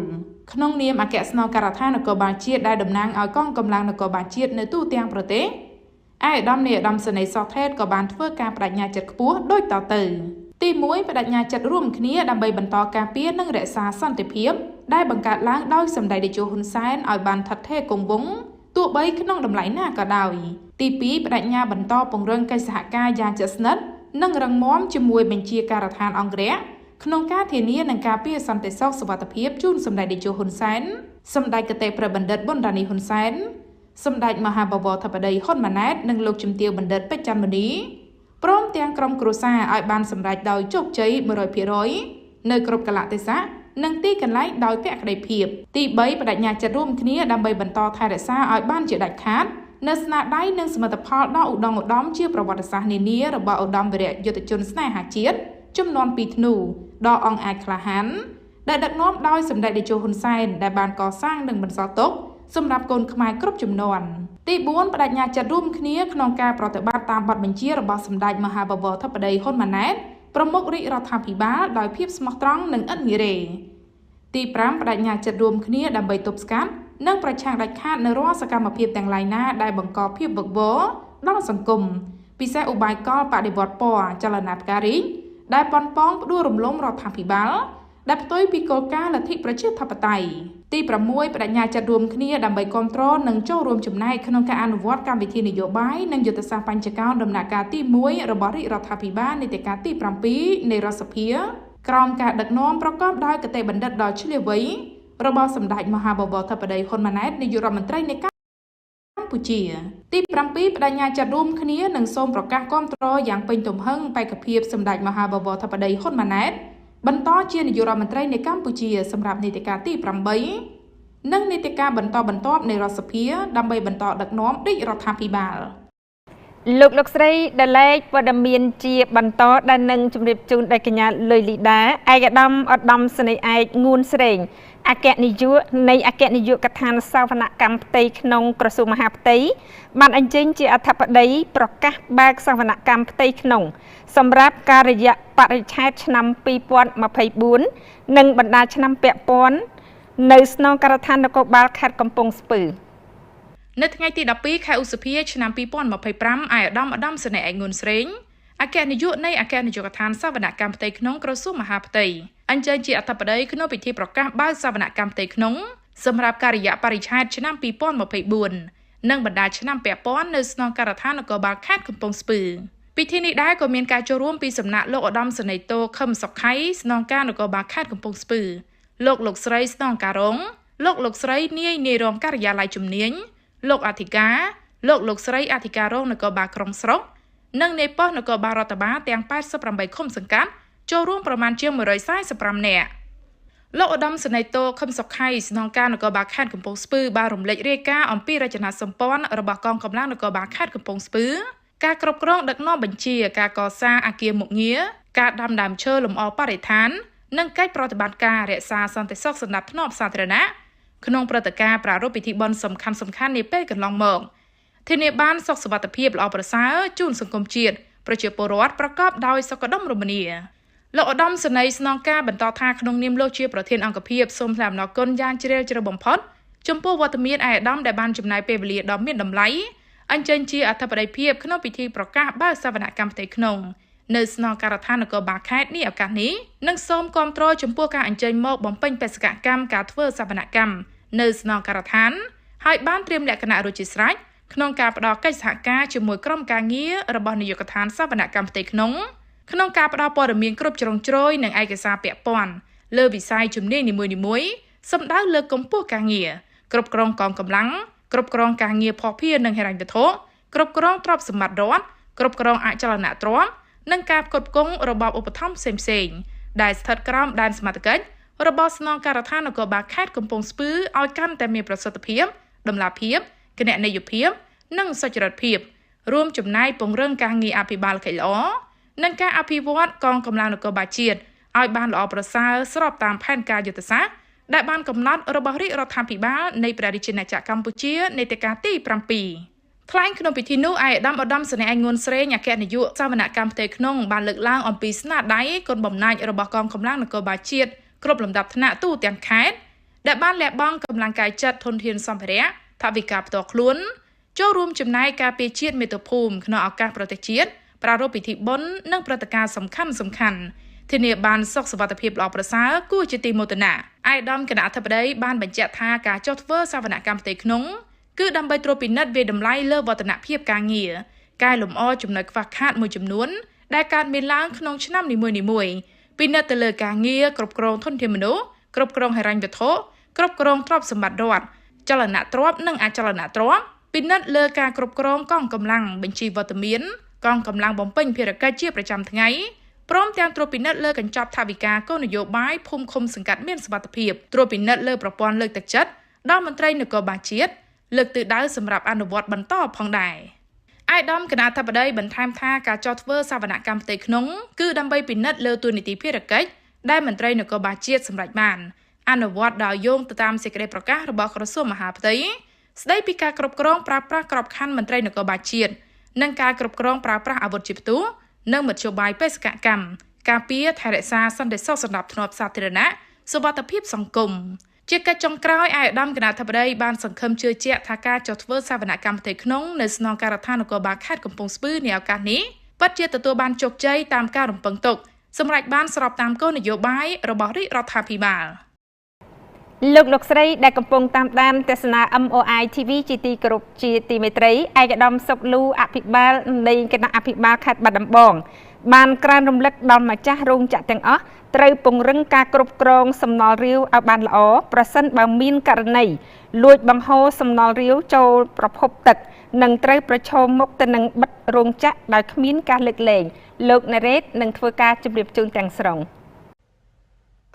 ក្នុងនាមអគ្គស្នងការដ្ឋាននគរបាលជាតិដែលតំណាងឲ្យកងកម្លាំងនគរបាលជាតិនៅទូទាំងប្រទេសឯកឧត្តមនាយឧត្តមសេនីយ៍សថេតក៏បានធ្វើការបដិញ្ញាចិត្តខ្ពស់ដូចតទៅទី1បដិញ្ញាចិត្តរួមគ្នាដើម្បីបន្តការពារនិងរក្សាសន្តិភាពដែលបង្កើតឡើងដោយសម្ដេចតេជោហ៊ុនសែនឲ្យបានថិតថេរគង់វង្សទោះបីក្នុងតម្លៃណាក៏ដោយទី2បដិញ្ញាបន្តពង្រឹងកិច្ចសហការយ៉ាងជិតស្និទ្ធនិងរឹងមាំជាមួយបញ្ជាការដ្ឋានអង្គរៈក្នុងការធានានិងការពារសន្តិសុខសុវត្ថិភាពជូនសម្ដេចតេជោហ៊ុនសែនសម្ដេចគតិប្រិយបណ្ឌិតប៊ុនរ៉ានីហ៊ុនសែនសម្ដេចមហាបវរធិបតីហ៊ុនម៉ាណែតនិងលោកជំទាវបណ្ឌិតពេជ្រច័ន្ទមុនីព្រមទាំងក្រុមគ្រួសារឲ្យបានសម្រេចដោយជោគជ័យ 100% នៅគ្រប់កាលៈទេសៈនិងទីកន្លែងដោយភក្ដីភាពទី3បដិញ្ញាចិត្តរួមគ្នាដើម្បីបន្តថែរក្សាឲ្យបានជាដាច់ខាតនៅស្នាដៃនិងសមិទ្ធផលដ៏ឧត្តមឧត្តមជាប្រវត្តិសាស្ត្រនានារបស់ឧត្តមវីរៈយុទ្ធជនស្នេហាជាតិចំនួន2ធ្នូដ៏អង្អាចក្លាហានដែលដឹកនាំដោយសម្ដេចតេជោហ៊ុនសែនដែលបានកសាងនិងបន្សល់ទុកសម្រាប់កូនខ្មែរគ្រប់ជំនាន់ទី4បដិញ្ញាចិត្តរួមគ្នាក្នុងការប្រតិបត្តិតាមបទបញ្ជារបស់សម្ដេចមហាបវរធិបតីហ៊ុនម៉ាណែតប្រមុខរាជរដ្ឋាភិបាលដោយភាពស្មោះត្រង់និងឥតងារេទី5បដិញ្ញាចិត្តរួមគ្នាដើម្បីទប់ស្កាត់និងប្រឆាំងដាច់ខាតនៅរាល់សកម្មភាពទាំងឡាយណាដែលបង្កភាពវឹកវរដល់សង្គមពិសេសឧបាយកលបដិវត្តពណ៌ចលនាផ្ការីកដែលប៉ុនប៉ងផ្ដួលរំលំរដ្ឋាភិបាលដែលផ្ទុយពីគោលការណ៍លទ្ធិប្រជាធិបតេយ្យទី6បដិញ្ញាចិត្តរួមគ្នាដើម្បីគ្រប់គ្រងនិងចូលរួមចំណែកក្នុងការអនុវត្តកម្មវិធីនយោបាយនិងយុទ្ធសាស្ត្របញ្ចកោណដំណាក់កាលទី1របស់រាជរដ្ឋាភិបាលនីតិកាលទី7នៃរដ្ឋសភាក្រោមការដឹកនាំប្រកបដោយគតិបណ្ឌិតដ៏ឈ្លាសវៃរបស់សម្ដេចមហាបវរធិបតីហ៊ុនម៉ាណែតនាយករដ្ឋមន្ត្រីនៃកម្ពុជាទី7បដិញ្ញាចិត្តរួមគ្នានិងសូមប្រកាសគាំទ្រយ៉ាងពេញទំហឹងបេក្ខភាពសម្ដេចមហាបវរធិបតីហ៊ុនម៉ាណែតបន្តជានាយករដ្ឋមន្ត្រីនៃកម្ពុជាសម្រាប់នីតិកាលទី8និងនីតិកាលបន្តបន្ទាប់នៃរដ្ឋសភាដើម្បីបន្តដឹកនាំរាជរដ្ឋាភិបាលលោកស្រីដែលលេខព័ត៌មានជាបន្តដែលនឹងជម្រាបជូនដល់កញ្ញាលុយលីដាឯកឧត្តមសេនីយ៍ឯកងួនស្រេងអគ្គនាយកនៃអគ្គនាយកដ្ឋានសវនកម្មផ្ទៃក្នុងក្រសួងមហាផ្ទៃបានអញ្ជើញជាអធិបតីប្រកាសបើកសវនកម្មផ្ទៃក្នុងសម្រាប់ការរយៈបរិច្ឆេទឆ្នាំ2024និងបណ្ដាឆ្នាំពាក់ព័ន្ធនៅស្នងការដ្ឋាននគរបាលខេត្តកំពង់ស្ពឺនៅថ្ងៃទី12ខែឧសភាឆ្នាំ2025ឯកឧត្តមសេនីយ៍ឯកងួនស្រេងអគ្គនាយកនៃអគ្គនាយកដ្ឋានសវនកម្មផ្ទៃក្នុងក្រសួងមហាផ្ទៃអញ្ជើញជាអធិបតីក្នុងពិធីប្រកាសបើកសវនកម្មផ្ទៃក្នុងសម្រាប់ការរយៈបរិច្ឆេទឆ្នាំ2024 និងបណ្ដាឆ្នាំពាក់ព័ន្ធនៅស្នងការដ្ឋាននគរបាលខេត្តកំពង់ស្ពឺពិធីនេះដែរក៏មានការចូលរួមពីសំណាក់លោកឧត្តមសេនីយ៍តូខឹមសុខៃស្នងការនគរបាលខេត្តកំពង់ស្ពឺលោកស្រីស្នងការរងលោកស្រីនាយរងការិយាល័យជំនាញលោកអធិការលោកស្រីអធិការរងនគរបាលក្រុងស្រុកនិងនាយប៉ុស្តិ៍នគរបាលរដ្ឋបាលទាំង88ឃុំសង្កាត់ចូលរួមប្រមាណជា145នាក់លោកឧត្តមសេនីយ៍តូខឹមសុខៃស្នងការនគរបាលខេត្តកំពង់ស្ពឺបានរំលេចរាយការណ៍អំពីរចនាសម្ព័ន្ធរបស់កងកម្លាំងនគរបាលខេត្តកំពង់ស្ពឺការគ្រប់គ្រងដឹកនាំបញ្ជាការកសាងអគារមុខងារការដាំដើមឈើលម្អបរិស្ថាននិងកិច្ចប្រតិបត្តិការរក្សាសន្តិសុខសណ្ដាប់ធ្នាប់សាធារណៈក្នុងព្រឹត្តិការណ៍ប្រារព្ធពិធីបុណ្យសំខាន់ៗនាពេលកន្លងមកធានាបានសុខសុវត្ថិភាពល្អប្រសើរជូនសង្គមជាតិប្រជាពលរដ្ឋប្រកបដោយសុខដុមរមនាលោកឧត្តមសេនីយ៍ស្នងការបន្តថាក្នុងនាមលោកជាប្រធានអង្គភិបសូមថ្លែងអំណរគុណយ៉ាងជ្រាលជ្រៅបំផុតចំពោះវត្តមានឯកឧត្តមដែលបានចំណាយពេលវេលាដ៏មានតម្លៃអញ្ជើញជាអធិបតីភាពក្នុងពិធីប្រកាសបើកសវនកម្មផ្ទៃក្នុងនៅស្នងការដ្ឋាននគរបាលខេត្តនេះឱកាសនេះនិងសូមគាំទ្រចំពោះការអញ្ជើញមកបំពេញបេសកកម្មការធ្វើសវនកម្មនៅស្នងការដ្ឋានហើយបានត្រៀមលក្ខណៈរួចជាស្រេចក្នុងការផ្តល់កិច្ចសហការជាមួយក្រុមការងាររបស់នាយកដ្ឋានសវនកម្មផ្ទៃក្នុងការផ្តល់ព័ត៌មានគ្រប់ជ្រុងជ្រោយនិងឯកសារពាក់ព័ន្ធលើវិស័យជំនាញនីមួយៗសម្ដៅលើកម្ពស់ការងារគ្រប់គ្រងកងកម្លាំងគ្រប់គ្រងការងារភស្តុភារនិងហិរញ្ញវត្ថុគ្រប់គ្រងទ្រព្យសម្បត្តិរដ្ឋគ្រប់គ្រងអចលនទ្រព្យនិងការផ្គត់ផ្គង់របបឧបត្ថម្ភផ្សេងៗដែលស្ថិតក្រោមដែនសមត្ថកិច្ចរបស់ស្នងការដ្ឋាននគរបាលខេត្តកំពង់ស្ពឺឲ្យកាន់តែមានប្រសិទ្ធភាពតម្លាភាពគណនេយ្យភាពនិងសុចរិតភាពរួមចំណែកពង្រឹងការងារអភិបាលកិច្ចល្អនិងការអភិវឌ្ឍកងកម្លាំងនគរបាលជាតិឲ្យបានល្អប្រសើរស្របតាមផែនការយុទ្ធសាស្ត្រដែលបានកំណត់របស់រាជរដ្ឋាភិបាលនៃព្រះរាជាណាចក្រកម្ពុជានៃទីការទី7ថ្លែងក្នុងពិធីនោះឯកឧត្តមសេនីយ៍ងួនស្រេងអគ្គនាយកសវនកម្មផ្ទៃក្នុងបានលើកឡើងអំពីស្នាដៃគុណបំណាច់របស់កងកម្លាំងនគរបាលជាតិគ្រប់លំដាប់ថ្នាក់ទូទាំងខេត្តដែលបានលះបង់កម្លាំងកាយចិត្តធនធានសម្ភារៈថវិកាផ្ទាល់ខ្លួនចូលរួមចំណែកការពារជាតិមាតុភូមិក្នុងឱកាសប្រទេសជាតិប្រារព្ធពិធីបុណ្យនិងព្រឹត្តិការណ៍សំខាន់ធានាបានសុខសុវត្ថិភាពល្អប្រសើរគួរជាទីមោទនៈឯកឧត្តមគណៈអធិបតីបានបញ្ជាក់ថាការចុះធ្វើសវនកម្មផ្ទៃក្នុងគឺដើម្បីត្រួតពិនិត្យវាតម្លៃលើវឌ្ឍនភាពការងារកែលម្អចំណុចខ្វះខាតមួយចំនួនដែលកើតមានឡើងក្នុងឆ្នាំនីមួយៗពិនិត្យទៅលើការងារគ្រប់គ្រងធនធានមនុស្សគ្រប់គ្រងហិរញ្ញវត្ថុគ្រប់គ្រងទ្រព្យសម្បត្តិរដ្ឋចលនាទ្រព្យនិងអចលនទ្រព្យពិនិត្យលើការគ្រប់គ្រងកងកម្លាំងបញ្ជីវត្តមានកងកម្លាំងបំពេញភារកិច្ចជាប្រចាំថ្ងៃព្រមទាំងត្រួតពិនិត្យលើកញ្ចប់ថវិកាគោលនយោបាយភូមិឃុំសង្កាត់មានសុវត្ថិភាពត្រួតពិនិត្យលើប្រព័ន្ធលើកទឹកចិត្តដល់មន្ត្រីនគរបាលជាតិលើកទិសដៅសម្រាប់អនុវត្តបន្តផងដែរឯកឧត្តមគណៈអធិបតីបន្ថែមថាការចោទធ្វើសវនកម្មផ្ទៃក្នុងគឺដើម្បីពិនិត្យលើទូនីតិភារកិច្ចដែលមន្ត្រីនគរបាលជាតិសម្រេចបានអនុវត្តដោយយោងទៅតាមសេចក្តីប្រកាសរបស់ក្រសួងមហាផ្ទៃស្តីពីការគ្រប់គ្រងប្រើប្រាស់ក្របខ័ណ្ឌមន្ត្រីនគរបាលជាតិនិងការគ្រប់គ្រងប្រើប្រាស់អាវុធជាផ្ទុះនិងមធ្យោបាយបេសកកម្មការពារថែរក្សាសន្តិសុខសណ្ដាប់ធ្នាប់សាធារណៈសុវត្ថិភាពសង្គមជាកិច្ចចុងក្រោយឯកឧត្តមគណៈអធិបតីបានសង្ឃឹមជឿជាក់ថាការចុះធ្វើសវនកម្មផ្ទៃក្នុងនៅស្នងការដ្ឋាននគរបាលខេត្តកំពង់ស្ពឺនាឱកាសនេះពិតជាទទួលបានជោគជ័យតាមការរំពឹងទុកសម្រាប់បានស្របតាមគោលនយោបាយរបស់រាជរដ្ឋាភិបាលលោកស្រីដែលកំពុងតាមដានទស្សនា MOI TV ជាទីគោរពជាទីមេត្រីឯកឧត្តមសុកលូអភិបាលនៃគណៈអភិបាលខេត្តបាត់ដំបងបានក្រើនរំលឹកដល់ម្ចាស់រោងចក្រទាំងអស់ត្រូវពង្រឹងការគ្រប់គ្រងសំណល់រាវឲ្យបានល្អប្រសិនបើមានករណីលួចបង្ហូរសំណល់រាវចូលប្រភពទឹកនិងត្រូវប្រឈមមុខទៅនឹងបិទរោងចក្រដោយគ្មានការលើកលែងលោកណារ៉េតនឹងធ្វើការជម្រាបជូនទាំងស្រុង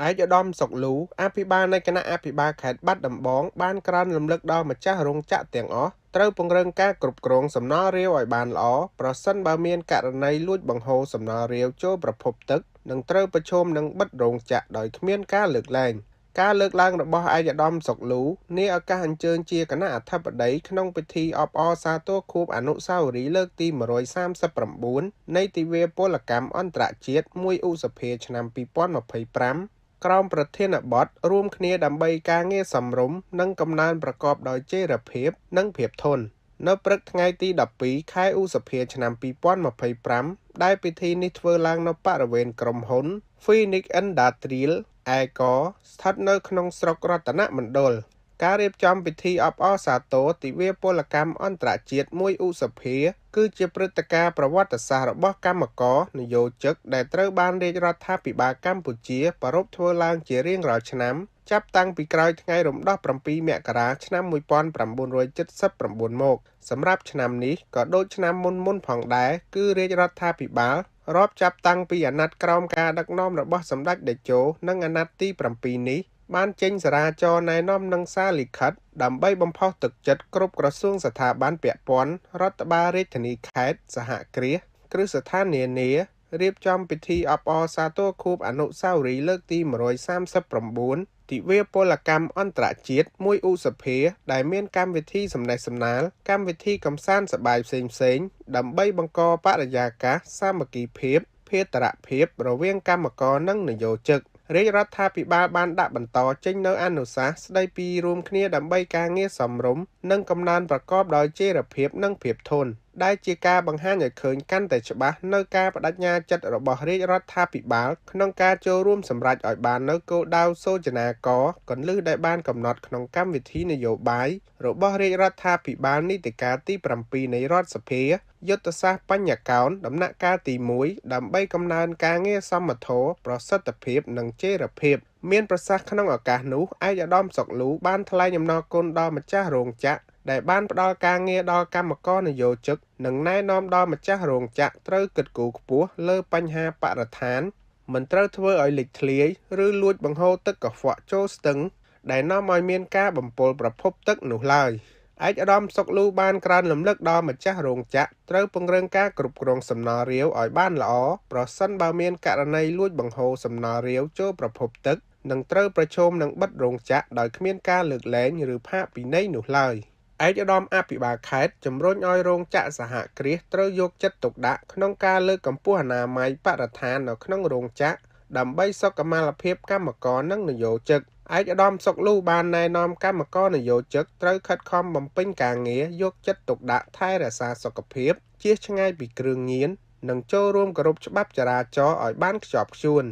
ឯកឧត្តមសុកលូអភិបាលនៃគណៈអភិបាលខេត្តបាត់ដំបងបានក្រើនរំលឹកដល់ម្ចាស់រោងចក្រទាំងអស់ត្រូវពង្រឹងការគ្រប់គ្រងសំណល់រាវឲ្យបានល្អប្រសិនបើមានករណីលួចបង្ហូរសំណល់រាវចូលប្រភពទឹកនិងត្រូវប្រឈមនឹងបិទរោងចក្រដោយគ្មានការលើកលែងការលើកឡើងរបស់ឯកឧត្តមសុកលូនាឱកាសអញ្ជើញជាគណៈអធិបតីក្នុងពិធីអបអរសាទរខួបអនុស្សាវរីយ៍លើកទី139នៃទិវាពលកម្មអន្តរជាតិ1ឧសភាឆ្នាំ2025ក្រោមប្រធានបទរួមគ្នាដើម្បីការងារសមរម្យនិងកំណើនប្រកបដោយចីរភាពនិងភាពធន់នៅព្រឹកថ្ងៃទី12ខែឧសភាឆ្នាំ2025ដែលពិធីនេះធ្វើឡើងនៅបរិវេណក្រុមហ៊ុន Phoenix Industrial ឯកស្ថិតនៅក្នុងស្រុករតនមណ្ឌល ការរៀបចំពិធីអបអរសាទរទិវាពលកម្មអន្តរជាតិមួយឧសភាគឺជាព្រឹត្តិការណ៍ប្រវត្តិសាស្ត្ររបស់កម្មករនយោជិកដែលត្រូវបានរាជរដ្ឋាភិបាលកម្ពុជាប្រារព្ធធ្វើឡើងជារៀងរាល់ឆ្នាំចាប់តាំងពីក្រោយថ្ងៃរំដោះ7មករាឆ្នាំ1979មកសម្រាប់ឆ្នាំនេះក៏ដូចឆ្នាំមុនផងដែរគឺរាជរដ្ឋាភិបាលរាប់ចាប់តាំងពីអាណត្តិក្រោមការដឹកនាំរបស់សម្ដេចតេជោនិងអាណត្តិទី7នេះបានចេញសារាចរណ៍ណែនាំនិងសារលិខិតដើម្បីបំផុសទឹកចិត្តគ្រប់ក្រសួងស្ថាប័នពាក់ព័ន្ធរដ្ឋបាលរាជធានីខេត្តសហគ្រាសគ្រឹះស្ថាននានារៀបចំពិធីអបអរសាទរខួបអនុស្សាវរីយ៍លើកទី139ទិវាពលកម្មអន្តរជាតិមួយឧសភាដែលមានកម្មវិធីសំណេះសំណាលកម្មវិធីកម្សាន្តសប្បាយផ្សេងៗដើម្បីបង្កបរិយាកាសសាមគ្គីភាពភេទរភាពរវាងកម្មករនិងនយោជិករាជរដ្ឋាភិបាលបានដាក់បន្តចេញនៅអនុសាសន៍ស្ដីពីរួមគ្នាដើម្បីការងារសមរម្យនិងកំណើនប្រកបដោយចីរភាពនិងភាពធន់ដែលជាការបង្ហាញឲ្យឃើញកាន់តែច្បាស់នៅការបដិញ្ញាចិត្តរបស់រាជរដ្ឋាភិបាលក្នុងការចូលរួមសម្រេចឲ្យបាននៅគោលដៅសូចនាករគន្លឹះដែលបានកំណត់ក្នុងកម្មវិធីនយោបាយរបស់រាជរដ្ឋាភិបាលនីតិកាលទី7នៃរដ្ឋសភាយុទ្ធសាស្ត្របញ្ញកោណដំណាក់កាលទី1ដើម្បីកំណើនការងារសមធម៌ប្រសិទ្ធភាពនិងចីរភាពមានប្រសាសន៍ក្នុងឱកាសនោះឯកឧត្តមសុកលូបានថ្លែងអំណរគុណដល់ម្ចាស់រោងចក្រដែលបានផ្ដល់ការងារដល់កម្មករនយោជិកនិងណែនាំដល់ម្ចាស់រោងចក្រត្រូវគិតគូរខ្ពស់លើបញ្ហាបរិស្ថានមិនត្រូវធ្វើឲ្យលេចធ្លាយឬលួចបង្ហូរទឹកកខ្វក់ចូលស្ទឹងដែលនាំឲ្យមានការបំពុលប្រភពទឹកនោះឡើយឯកឧត្តមសុកលូបានក្រើនរំលឹកដល់ម្ចាស់រោងចក្រត្រូវពង្រឹងការគ្រប់គ្រងសំណល់រាវឲ្យបានល្អប្រសិនបើមានករណីលួចបង្ហូរសំណល់រាវចូលប្រភពទឹកនឹងត្រូវប្រឈមនឹងបិទរោងចក្រដោយគ្មានការលើកលែងឬផាកពិន័យនោះឡើយឯកឧត្តមអភិបាលខេត្តជំរុញឲ្យរោងចក្រសហគ្រាសត្រូវយកចិត្តទុកដាក់ក្នុងការលើកកម្ពស់អនាម័យបរិស្ថាននៅក្នុងរោងចក្រដើម្បីសុខុមាលភាពកម្មករនិងនយោជិកឯកឧត្តមសុកលូបានណែនាំកម្មករនយោជិកត្រូវខិតខំបំពេញការងារយកចិត្តទុកដាក់ថែរក្សាសុខភាពជៀសឆ្ងាយពីគ្រឿងញៀននិងចូលរួមគោរពច្បាប់ចរាចរណ៍ឲ្យបានខ្ជាប់ខ្ជួន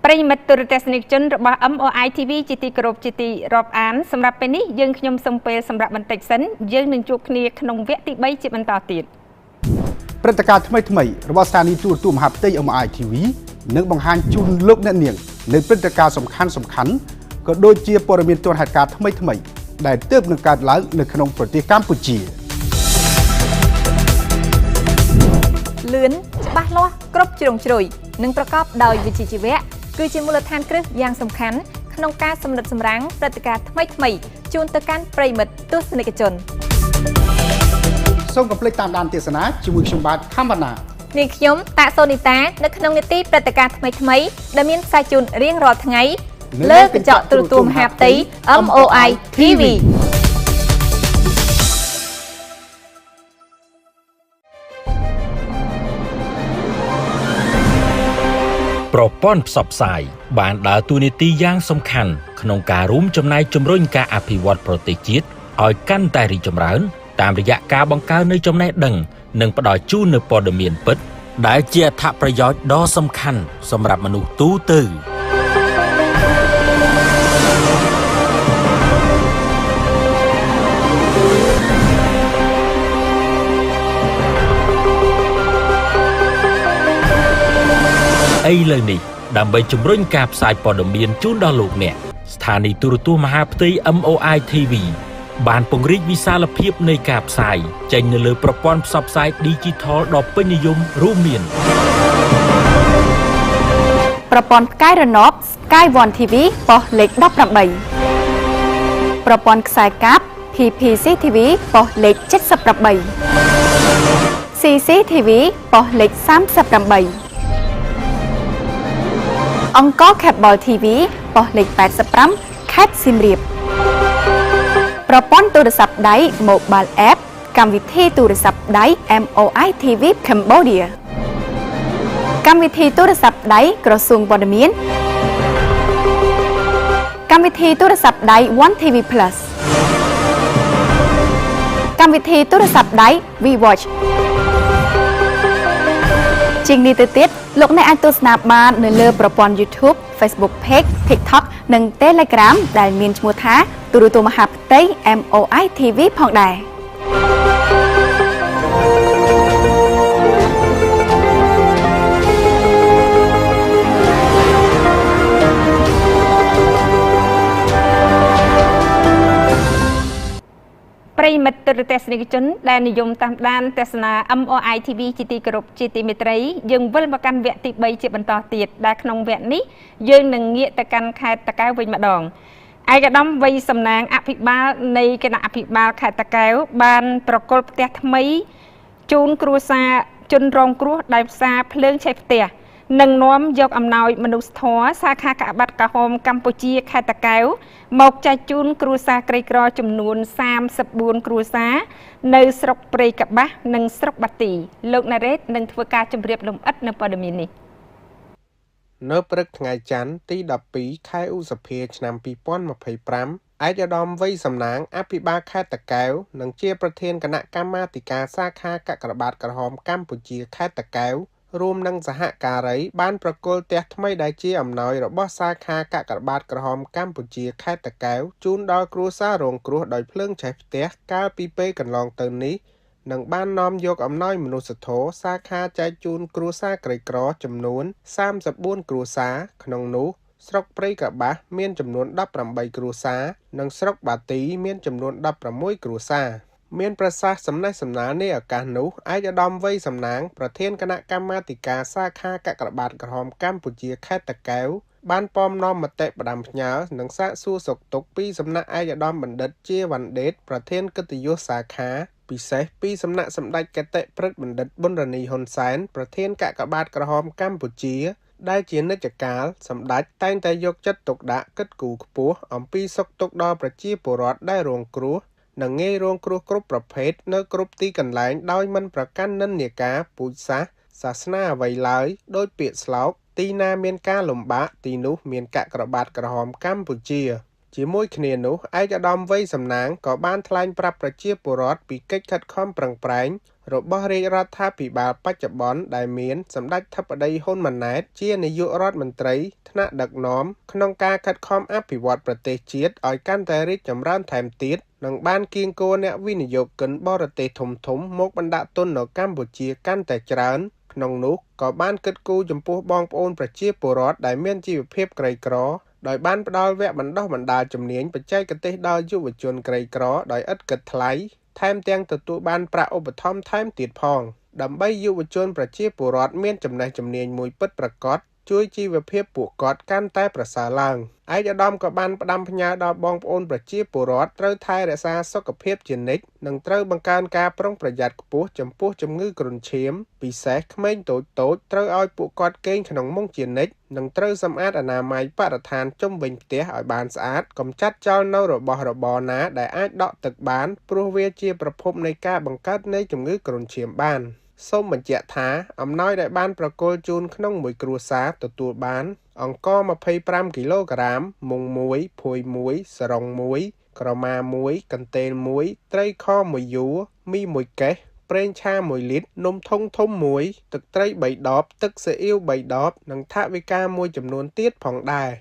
ប្រិយមិត្តទូរទស្សនិកជនរបស់ MOI TV ជាទីគោរពជាទីរាប់អានសម្រាប់ពេលនេះយើងខ្ញុំសូមពេលសម្រាប់បន្តិចសិនយើងនឹងជួបគ្នាក្នុងវគ្គទី3ជាបន្តទៀតព្រឹត្តិការណ៍ថ្មីៗរបស់ស្ថានីយទូរទស្សន៍មហាផ្ទៃ MOI TV នឹងបង្ហាញជូនលោកអ្នកនាងនៅព្រឹត្តិការណ៍សំខាន់ៗក៏ដូចជាព័ត៌មានទាន់ហេតុការណ៍ថ្មីៗដែលទើបនឹងកើតឡើងនៅក្នុងប្រទេសកម្ពុជាលឿនច្បាស់លាស់គ្រប់ជ្រុងជ្រោយនិងប្រកបដោយវិជ្ជាជីវៈគឺជាមូលដ្ឋានគ្រឹះយ៉ាងសំខាន់ក្នុងការសម្រិតសម្រាំងព្រឹត្តិការណ៍ថ្មីៗជូនទៅកាន់ប្រិយមិត្តទស្សនិកជនសូមកុំភ្លេចតាមដានទេសនាជាមួយខ្ញុំបាទខំវណ្ណានាងខ្ញុំតាក់សូនីតានៅក្នុងនីតិព្រឹត្តិការណ៍ថ្មីៗដែលមានផ្សាយជូនរៀងរាល់ថ្ងៃលើកញ្ចក់ទូរទស្សន៍មហាផ្ទៃ MOI TVប្រព័ន្ធផ្សព្វផ្សាយបានដើរតួនាទីយ៉ាងសំខាន់ក្នុងការរួមចំណែកជំរុញការអភិវឌ្ឍប្រទេសជាតិឲ្យកាន់តែរីកចម្រើនតាមរយៈការបង្កើននូវចំណេះដឹងនិងផ្ដល់ជូននូវព័ត៌មានពិតដែលជាអត្ថប្រយោជន៍ដ៏សំខាន់សម្រាប់មនុស្សទូទៅឥឡូវនេះដើម្បីជំរុញការផ្សាយព័ត៌មានជូនដល់លោកអ្នកស្ថានីយទូរទស្សន៍មហាផ្ទៃ MOI TV បានពង្រីកវិសាលភាពនៃការផ្សាយចេញនៅលើប្រព័ន្ធផ្សព្វផ្សាយ Digital ដ៏ពេញនិយមរួមមានប្រព័ន្ធផ្កាយរណប Sky One TV ប៉ុសលេខ18ប្រព័ន្ធខ្សែកាប PPC TV ប៉ុសលេខ78 CCTV ប៉ុសលេខ38អង្គរ Cable TV ប៉ុសលេខ85ខេត្តសៀមរាបប្រព័ន្ធទូរស័ព្ទដៃ Mobile App កម្មវិធីទូរស័ព្ទដៃ MOI TV Cambodia កម្មវិធីទូរស័ព្ទដៃក្រសួងព័ត៌មានកម្មវិធីទូរស័ព្ទដៃ One TV Plus កម្មវិធីទូរស័ព្ទដៃ VWatch ជាងនេះទៅទៀតលោកអ្នកអាចទស្សនាបាននៅលើប្រព័ន្ធ YouTube Facebook Page TikTok និង Telegram ដែលមានឈ្មោះថាទូរទស្សន៍មហាផ្ទៃ MOI TV ផងដែរ ប្រិមិត្តទស្សនិកជនដែលនិយមតាមដានទស្សនា MOI TV ជាទីគោរពជាទីមេត្រីយើងវិលមកកាន់វគ្គទី 3 ជាបន្តទៀតដែលក្នុងវគ្គនេះយើងនឹងងាកទៅកាន់ខេត្តតាកែវវិញម្ដងឯកឧត្តមវ័យសំណាងអភិបាលនៃគណៈអភិបាលខេត្តតាកែវបានប្រគល់ផ្ទះថ្មីជូនគ្រួសារជនរងគ្រោះដោយផ្សារភ្លើងឆេះផ្ទះនឹងនាំយកអំណោយមនុស្សធម៌សាខាកាបាត់ក្រហមកម្ពុជាខេត្តតាកែវមកចែកជូនគ្រួសារក្រីក្រចំនួន34គ្រួសារនៅស្រុកព្រៃកបាស់និងស្រុកបាទីលោកណារ៉េតនឹងធ្វើការជម្រាបលម្អិតនៅព័ត៌មាននេះនៅព្រឹកថ្ងៃច័ន្ទទី12ខែឧសភាឆ្នាំ2025ឯកឧត្តមវ័យសំណាងអភិបាលខេត្តតាកែវនិងជាប្រធានគណៈកម្មាធិការសាខាកាកបាទក្រហមកម្ពុជាខេត្តតាកែវរួមនឹងសហការីបានប្រគល់ផ្ទះថ្មីដែលជាអំណោយរបស់សាខាកាកបាទក្រហមកម្ពុជាខេត្តតាកែវជូនដល់គ្រួសាររងគ្រោះដោយភ្លើងឆេះផ្ទះកាលពីពេលកន្លងទៅនេះនិងបាននាំយកអំណោយមនុស្សធម៌សាខាចែកជូនគ្រួសារក្រីក្រចំនួន34គ្រួសារក្នុងនោះស្រុកព្រៃកបាស់មានចំនួន18គ្រួសារនិងស្រុកបាទីមានចំនួន16គ្រួសារមានប្រសាសន៍សំណេះសំណាលនៃឱកាសនោះឯកឧត្តមវ័យសំណាងប្រធានគណៈកម្មាធិការសាខាកាកបាទក្រហមកម្ពុជាខេត្តតាកែវបានពំនាំមតិផ្ដាំផ្ញើនិងសាកសួរសុខទុក្ខពីសំណាក់ឯកឧត្តមបណ្ឌិតជាវណ្ណដេតប្រធានកិត្តិយសសាខាពិសេសពីសំណាក់សម្ដេចគតិព្រឹទ្ធបណ្ឌិតប៊ុនរនីហ៊ុនសែនប្រធានកាកបាទក្រហមកម្ពុជាដែលជានិច្ចកាលសម្ដេចតែងតែយកចិត្តទុកដាក់គិតគូរខ្ពស់អំពីសុខទុក្ខដល់ប្រជាពលរដ្ឋដែលរងគ្រោះនិងងាយរងគ្រោះគ្រប់ប្រភេទនៅគ្រប់ទីកន្លែងដោយមិនប្រកាន់និន្នាការពូជសាសន៍សាសនាអ្វីឡើយដោយពាក្យស្លោកទីណាមានការលំបាកទីនោះមានកាកបាទក្រហមកម្ពុជាជាមួយគ្នានោះឯកឧត្តមវ័យសំណាងក៏បានថ្លែងប្រាប់ប្រជាពលរដ្ឋពីកិច្ចខិតខំប្រឹងប្រែងរបស់រាជរដ្ឋាភិបាលបច្ចុប្បន្នដែលមានសម្ដេចធិបតីហ៊ុនម៉ាណែតជានាយករដ្ឋមន្ត្រីថ្នាក់ដឹកនាំក្នុងការខិតខំអភិវឌ្ឍប្រទេសជាតិឲ្យកាន់តែរីកចម្រើនថែមទៀតនិងបានគៀងគរអ្នកវិនិយោគិនបរទេសធំៗមកបណ្ដាក់ទុននៅកម្ពុជាកាន់តែច្រើនក្នុងនោះក៏បានគិតគូរចំពោះបងប្អូនប្រជាពលរដ្ឋដែលមានជីវភាពក្រីក្រដោយបានផ្ដល់វគ្គបណ្ដុះបណ្ដាលជំនាញបច្ចេកទេសដល់យុវជនក្រីក្រដោយឥតគិតថ្លៃថែមទាំងទទួលបានប្រាក់ឧបត្ថម្ភថែមទៀតផងដើម្បីយុវជនប្រជាពលរដ្ឋមានចំណេះជំនាញមួយពិតប្រាកដជួយជីវភាពពួកគាត់កាន់តែប្រសើរឡើងឯកឧត្តមក៏បានផ្ដាំផ្ញើដល់បងប្អូនប្រជាពលរដ្ឋត្រូវថែរក្សាសុខភាពជានិច្ចនិងត្រូវបង្កើនការប្រុងប្រយ័ត្នខ្ពស់ចំពោះជំងឺគ្រុនឈាមពិសេសក្មេងតូចៗត្រូវឲ្យពួកគាត់គេងក្នុងមុងជានិច្ចនិងត្រូវសម្អាតអនាម័យបរិស្ថានជុំវិញផ្ទះឲ្យបានស្អាតកុំចាត់ចោលនៅរបស់របរណាដែលអាចដក់ទឹកបានព្រោះវាជាប្រភពនៃការបង្កើតនៃជំងឺគ្រុនឈាមបានសូមបញ្ជាក់ថាអំណោយដែលបានប្រគល់ជូនក្នុងមួយគ្រួសារទទួលបានអង្ករ25គីឡូក្រាមមុង1ភួយ1សរង1ក្រមា1កន្ទេល1ត្រីខ1យួរមី1កេសប្រេងឆា1លីត្រនំធុងធំ1ទឹកត្រី3ដបទឹកស៊ីអ៊ីវ3ដបនិងថវិកាមួយចំនួនទៀតផងដែរ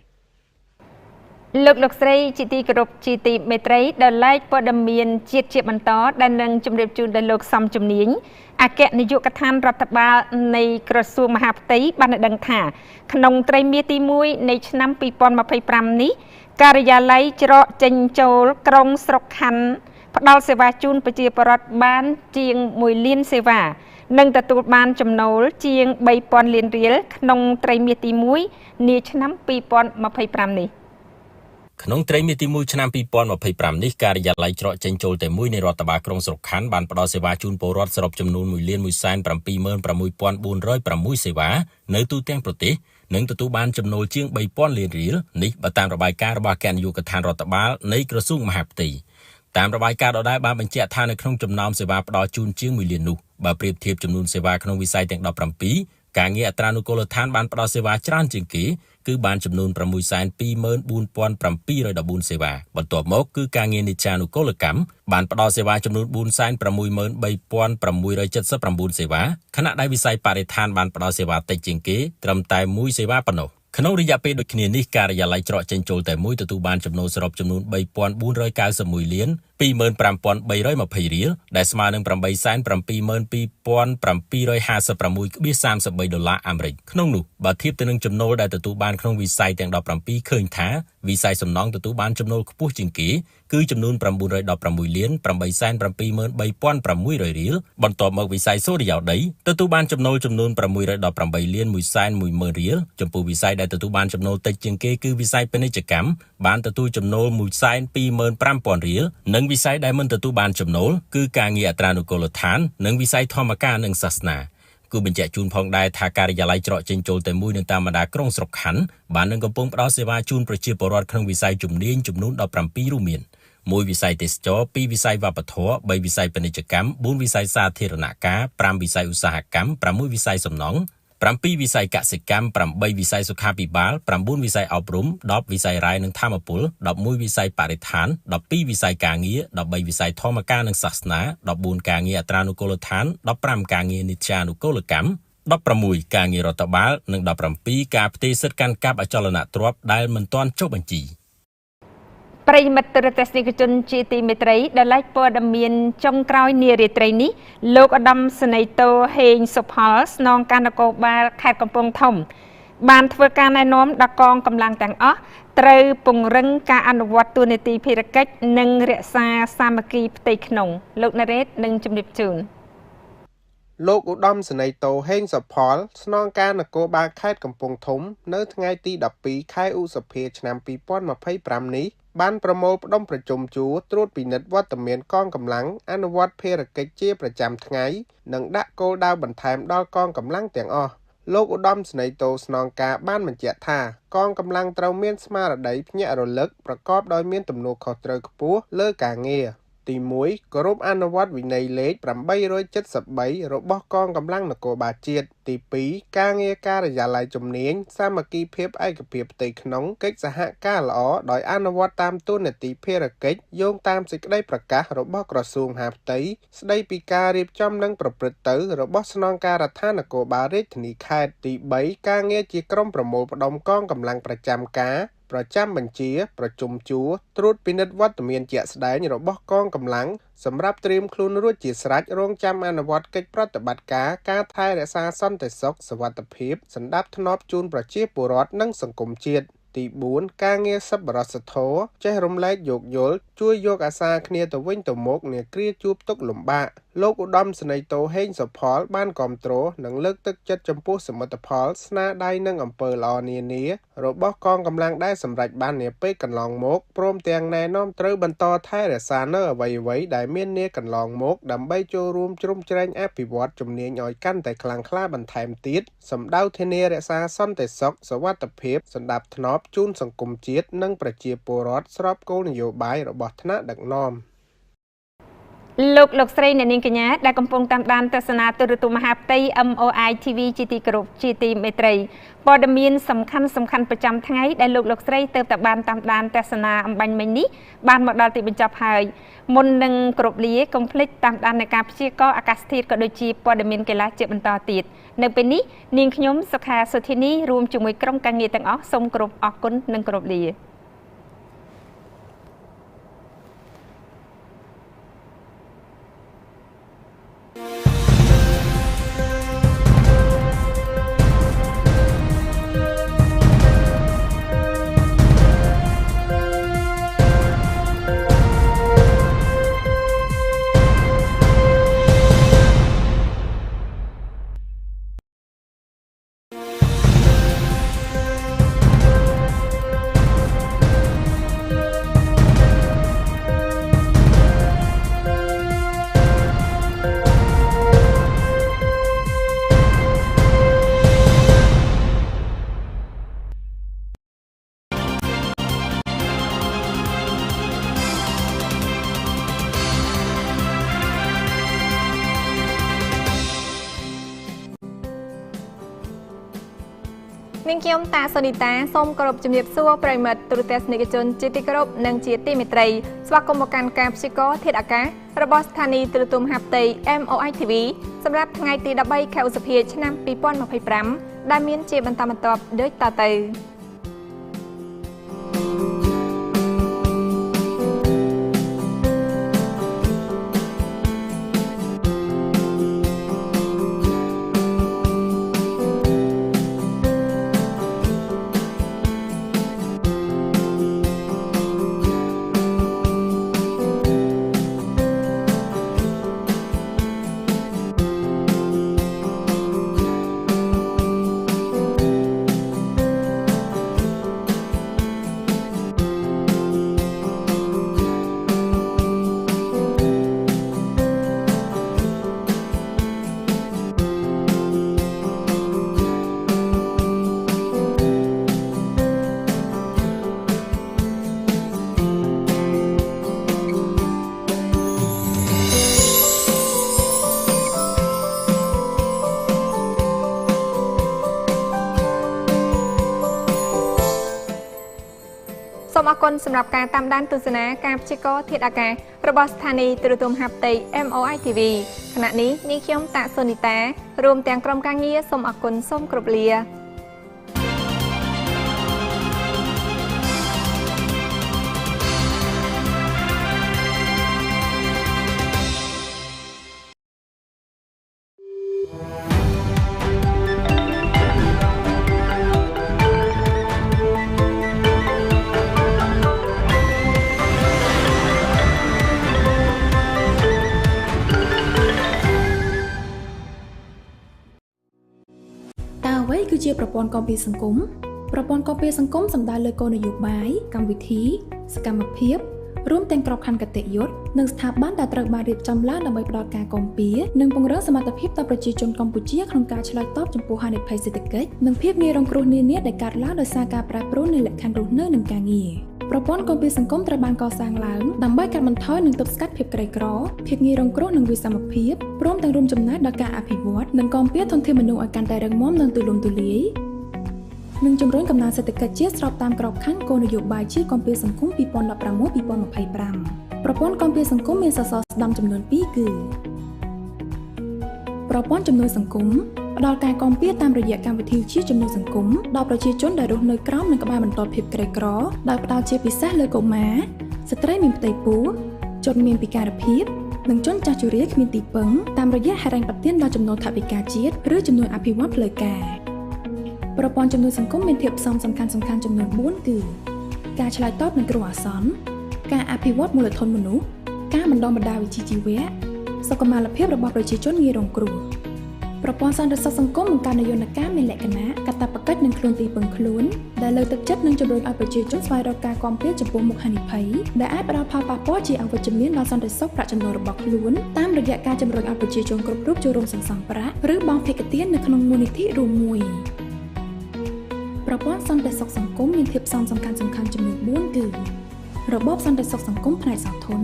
លោកស្រីជាទីគោរពជាទីមេត្រីដែលឡែកព័ត៌មានជាតិជាបន្តដែលនឹងជម្រាបជូនដល់លោកសំជំនាញអគ្គនាយកដ្ឋានរដ្ឋបាលនៃក្រសួងមហាផ្ទៃបានដឹងថាក្នុងត្រីមាសទី1នៃឆ្នាំ2025នេះការិយាល័យច្រកចេញចូលក្រុងស្រុកខណ្ឌផ្ដល់សេវាជូនប្រជាពលរដ្ឋបានជាង1លានសេវានិងទទួលបានចំណូលជាង3000លានរៀលក្នុងត្រីមាសទី1នាឆ្នាំ2025នេះក្នុងត្រីមាសទី1ឆ្នាំ2025នេះការិយាល័យច្រកចេញចូលតែមួយនៃរដ្ឋបាលក្រុងស្រុកខណ្ឌបានផ្ដល់សេវាជូនពលរដ្ឋសរុបចំនួន1,176,606សេវានៅទូទាំងប្រទេសនិងទទួលបានចំណូលជាង3000លានរៀលនេះបើតាមរបាយការណ៍របស់អគ្គនាយកដ្ឋានរដ្ឋបាលនៃក្រសួងមហាផ្ទៃតាមរបាយការណ៍ដដែលបានបញ្ជាក់ថានៅក្នុងចំណោមសេវាផ្ដល់ជូនជាង1លាននោះបើប្រៀបធៀបចំនួនសេវាក្នុងវិស័យទាំង17 ការងារអត្រានុកូលដ្ឋានបានផ្ដល់សេវាច្រើនជាងគេគឺបានចំនួន 624,714 សេវាបន្ទាប់មកគឺការងារនិច្ចានុកូលកម្មបានផ្ដល់សេវាចំនួន 463,679 សេវាខណៈដែលវិស័យបរិស្ថានបានផ្ដល់សេវាតិចជាងគេត្រឹមតែ1សេវាប៉ុណ្ណោះក្នុងរយៈពេលដូចគ្នានេះការិយាល័យច្រកចេញចូលតែមួយទទួលបានចំណូលសរុបចំនួន 3,491 លាន 25,320 រៀលដែលស្មើនឹង $872,756.33 ដុល្លារអាមេរិកក្នុងនោះបើធៀបទៅនឹងចំណូលដែលទទួលបានក្នុងវិស័យទាំង 17 ឃើញថាវិស័យសំណង់ទទួលបានចំណូលខ្ពស់ជាងគេគឺចំនួន 916 លាន 873,600 រៀលបន្ទាប់មកវិស័យសូរិយោដីទទួលបានចំណូលចំនួន 618 លាន 110,000 រៀលចំពោះវិស័យដែលទទួលបានចំណូលតិចជាងគេគឺវិស័យពាណិជ្ជកម្មបានទទួលចំណូល 125,000 រៀលនិងវិស័យដែលមិនទទួលបានចំណូលគឺការងារអត្រានុកូលដ្ឋាននិងវិស័យធម្មការនិងសាសនាគូបញ្ជាក់ជូនផងដែរថាការិយាល័យច្រកចេញចូលតែមួយនៅតាមបណ្ដាក្រុងស្រុកខណ្ឌបាននឹងកំពុងផ្ដល់សេវាជូនប្រជាពលរដ្ឋក្នុងវិស័យជំនាញចំនួន 17 រួមមាន1វិស័យទេសចរណ៍2វិស័យវប្បធម៌3វិស័យពាណិជ្ជកម្ម4វិស័យសាធារណការ5វិស័យឧស្សាហកម្ម6វិស័យសំណង់7វិស័យកសិកម្ម8វិស័យសុខាភិបាល9វិស័យអប់រំ10វិស័យរាយនិងធម្មពល11វិស័យបរិស្ថាន12វិស័យការងារ13វិស័យធម្មការនិងសាសនា14ការងារអត្រានុកូលដ្ឋាន15ការងារនិច្ចានុកូលកម្ម16ការងាររដ្ឋបាលនិង17ការផ្ទេរសិទ្ធិកាន់កាប់អចលនទ្រព្យដែលមិនទាន់ចុះបញ្ជីប្រិយមិត្តទស្សនិកជនជាទីមេត្រីដែលឡាយព័ត៌មានចុងក្រោយនារាត្រីនេះលោកឧត្តមសេនីយ៍តូហេងសុផលស្នងការនគរបាលខេត្តកំពង់ធំបានធ្វើការណែនាំដល់កងកម្លាំងទាំងអស់ត្រូវពង្រឹងការអនុវត្តទូនីតិភារកិច្ចនិងរក្សាសាមគ្គីផ្ទៃក្នុងលោកណារ៉េតនឹងជម្រាបជូនលោកឧត្តមសេនីយ៍តូហេងសុផលស្នងការនគរបាលខេត្តកំពង់ធំនៅថ្ងៃទី12ខែឧសភាឆ្នាំ2025នេះបានប្រមូលផ្ដុំប្រជុំជួរត្រួតពិនិត្យវត្តមានកងកម្លាំងអនុវត្តភារកិច្ចជាប្រចាំថ្ងៃនិងដាក់គោលដៅបន្ថែមដល់កងកម្លាំងទាំងអស់លោកឧត្តមសេនីយ៍តូស្នងការបានបញ្ជាក់ថាកងកម្លាំងត្រូវមានស្មារតីភ្ញាក់រលឹកប្រកបដោយមានទំនួលខុសត្រូវខ្ពស់លើការងារទី1គោរពអនុវត្តវិន័យលេខ873របស់កងកម្លាំងនគរបាលជាតិទី2ការងារការិយាល័យជំនាញសាមគ្គីភាពឯកភាពផ្ទៃក្នុងកិច្ចសហការល្អដោយអនុវត្តតាមទូនីតិភារកិច្ចយោងតាមសេចក្តីប្រកាសរបស់ក្រសួងមហាផ្ទៃស្តីពីការរៀបចំនិងប្រព្រឹត្តទៅរបស់ស្នងការដ្ឋាននគរបាលរាជធានីខេត្តទី3ការងារជាក្រុមប្រមូលផ្ដុំកងកម្លាំងប្រចាំការប្រចាំបញ្ជាប្រជុំជួរត្រួតពិនិត្យវត្តមានជាក់ស្ដែងរបស់កងកម្លាំងសម្រាប់ត្រៀមខ្លួនរួចជាស្រេចរងចាំអនុវត្តកិច្ចប្រតិបត្តិការថែរក្សាសន្តិសុខសុវត្ថិភាពសណ្ដាប់ធ្នាប់ជូនប្រជាពលរដ្ឋនិងសង្គមជាតិទី4ការងារសប្បុរសធម៌ចេះរំលែកយោគយល់ជួយយកអាសាគ្នាទៅវិញទៅមកនាគ្រាជួបទុក្ខលំបាកលោកឧត្តមសេនីយ៍តូហេងសុផលបានគាំទ្រនិងលើកទឹកចិត្តចំពោះសមិទ្ធផលស្នាដៃនិងអំពើល្អនានារបស់កងកម្លាំងដែលសម្រេចបាននាពេលកន្លងមកព្រមទាំងណែនាំត្រូវបន្តថែរក្សានៅអ្វីៗដែលមាននាកន្លងមកដើម្បីចូលរួមជ្រោមជ្រែងអភិវឌ្ឍជំនាញឲ្យកាន់តែខ្លាំងក្លាបន្ថែមទៀតសម្ដៅធានារក្សាសន្តិសុខសុវត្ថិភាពសណ្ដាប់ធ្នាប់ជូនសង្គមជាតិនិងប្រជាពលរដ្ឋស្របគោលនយោបាយរបស់ថ្នាក់ដឹកនាំលោកស្រីអ្នកនាងកញ្ញាដែលកំពុងតាមដានទស្សនាទូរទស្សន៍មហាផ្ទៃ MOI TV ជាទីគោរពជាទីមេត្រីព័ត៌មានសំខាន់ប្រចាំថ្ងៃដែលលោកស្រីទើបតែបានតាមដានទស្សនាអំបញ្ញមិញនេះបានមកដល់ទីបញ្ចប់ហើយមុននឹងគ្រប់លាកុំភ្លេចតាមដាននៃការព្យាករណ៍អាកាសធាតុក៏ដូចជាព័ត៌មានកីឡាជាបន្តទៀតនៅពេលនេះនាងខ្ញុំសុខាសុធីនីរួមជាមួយក្រុមការងារទាំងអស់សូមគោរពអរគុណនិងគោរពលា នាងខ្ញុំតាសូនីតាសូមគោរពជំរាបសួរប្រិយមិត្តទូរទស្សនិកជនជាទីគោរពនិងជាទីមេត្រីស្វាគមន៍មកកាន់ការព្យាករណ៍ធាតុអាកាសរបស់ស្ថានីយ៍ទូរទស្សន៍មហាផ្ទៃ MOI TV សម្រាប់ថ្ងៃទី13ខែឧសភាឆ្នាំ2025ដែលមានជាបន្តបន្ទាប់ដូចតទៅសូមអរគុណសម្រាប់ការតាមដានទស្សនាការព្យាករណ៍ធាតុអាកាសរបស់ស្ថានីយ៍ទូរទស្សន៍មហាផ្ទៃ MOI TV ខណៈនេះនាងខ្ញុំតាសូនីតារួមទាំងក្រុមការងារសូមអរគុណសូមគោរពលាគឺជាប្រព័ន្ធគាំពារសង្គមប្រព័ន្ធគាំពារសង្គមសំដៅលើគោលនយោបាយកម្មវិធីសកម្មភាពរួមទាំងក្របខ័ណ្ឌគតិយុត្តនិងស្ថាប័នដែលត្រូវបានរៀបចំឡើងដើម្បីផ្តល់ការគាំពារនិងពង្រឹងសមត្ថភាពដល់ប្រជាជនកម្ពុជាក្នុងការឆ្លើយតបចំពោះហានិភ័យសេដ្ឋកិច្ចនិងភាពងាយរងគ្រោះនានាដែលកើតឡើងដោយសារការប្រែប្រួលនៃលក្ខខណ្ឌរស់នៅនិងការងារប្រព័ន្ធគាំពារសង្គមត្រូវបានកសាងឡើងដើម្បីកាត់បន្ថយនិងទប់ស្កាត់ភាពក្រីក្រភាពងាយរងគ្រោះនិងវិសមភាពព្រមទាំងរួមចំណែកដល់ការអភិវឌ្ឍនិងគាំពារធនធានមនុស្សឲ្យកាន់តែរឹងមាំនិងទូលំទូលាយនិងជំរុញកំណើនសេដ្ឋកិច្ចជាតិស្របតាមក្របខ័ណ្ឌគោលនយោបាយជាតិគាំពារសង្គម2016-2025ប្រព័ន្ធគាំពារសង្គមមានសសរស្តម្ភចំនួន2គឺប្រព័ន្ធជំនួយសង្គមផ្ដល់ការគាំពារតាមរយៈកម្មវិធីជាជំនួយសង្គមដល់ប្រជាជនដែលរស់នៅក្រោមនិងក្បែរបន្ទាត់ភាពក្រីក្រដោយផ្ដល់ជាពិសេសលើកុមារស្ត្រីមានផ្ទៃពោះជនមានពិការភាពនិងជនចាស់ជរាគ្មានទីពឹងតាមរយៈហិរញ្ញប្បទានដល់ចំណូលថវិកាជាតិឬជំនួយអភិវឌ្ឍផ្លូវការប្រព័ន្ធជំនួយសង្គមមានធាតុផ្សំសំខាន់ចំនួន4គឺការឆ្លើយតបនឹងគ្រោះអាសន្នការអភិវឌ្ឍមូលធនមនុស្សការបណ្ដុះបណ្ដាលវិជ្ជាជីវៈសុខុមាលភាពរបស់ប្រជាជនងាយរងគ្រោះប្រព័ន្ធសន្តិសុខសង្គមបង្កើតនយោបាយការមានលក្ខណៈកាតព្វកិច្ចនិងខ្លួនទីពឹងខ្លួនដែលលើកទឹកចិត្តនិងជំរុញឲ្យប្រជាជនស្វែងរកការគាំពារចំពោះមុខហានិភ័យដែលអាចផ្ដល់ផលប៉ះពាល់ជាអវិជ្ជមានដល់សន្តិសុខប្រាក់ចំណូលរបស់ខ្លួនតាមរយៈការជំរុញឲ្យប្រជាជនគ្រប់រូបចូលរួមសន្សំប្រាក់ឬបង់ភាគទាននៅក្នុងមូលនិធិរួមមួយប្រព័ន្ធសន្តិសុខសង្គមមានធាតុផ្សំសំខាន់ចំនួន4គឺរបបសន្តិសុខសង្គមផ្នែកសោធន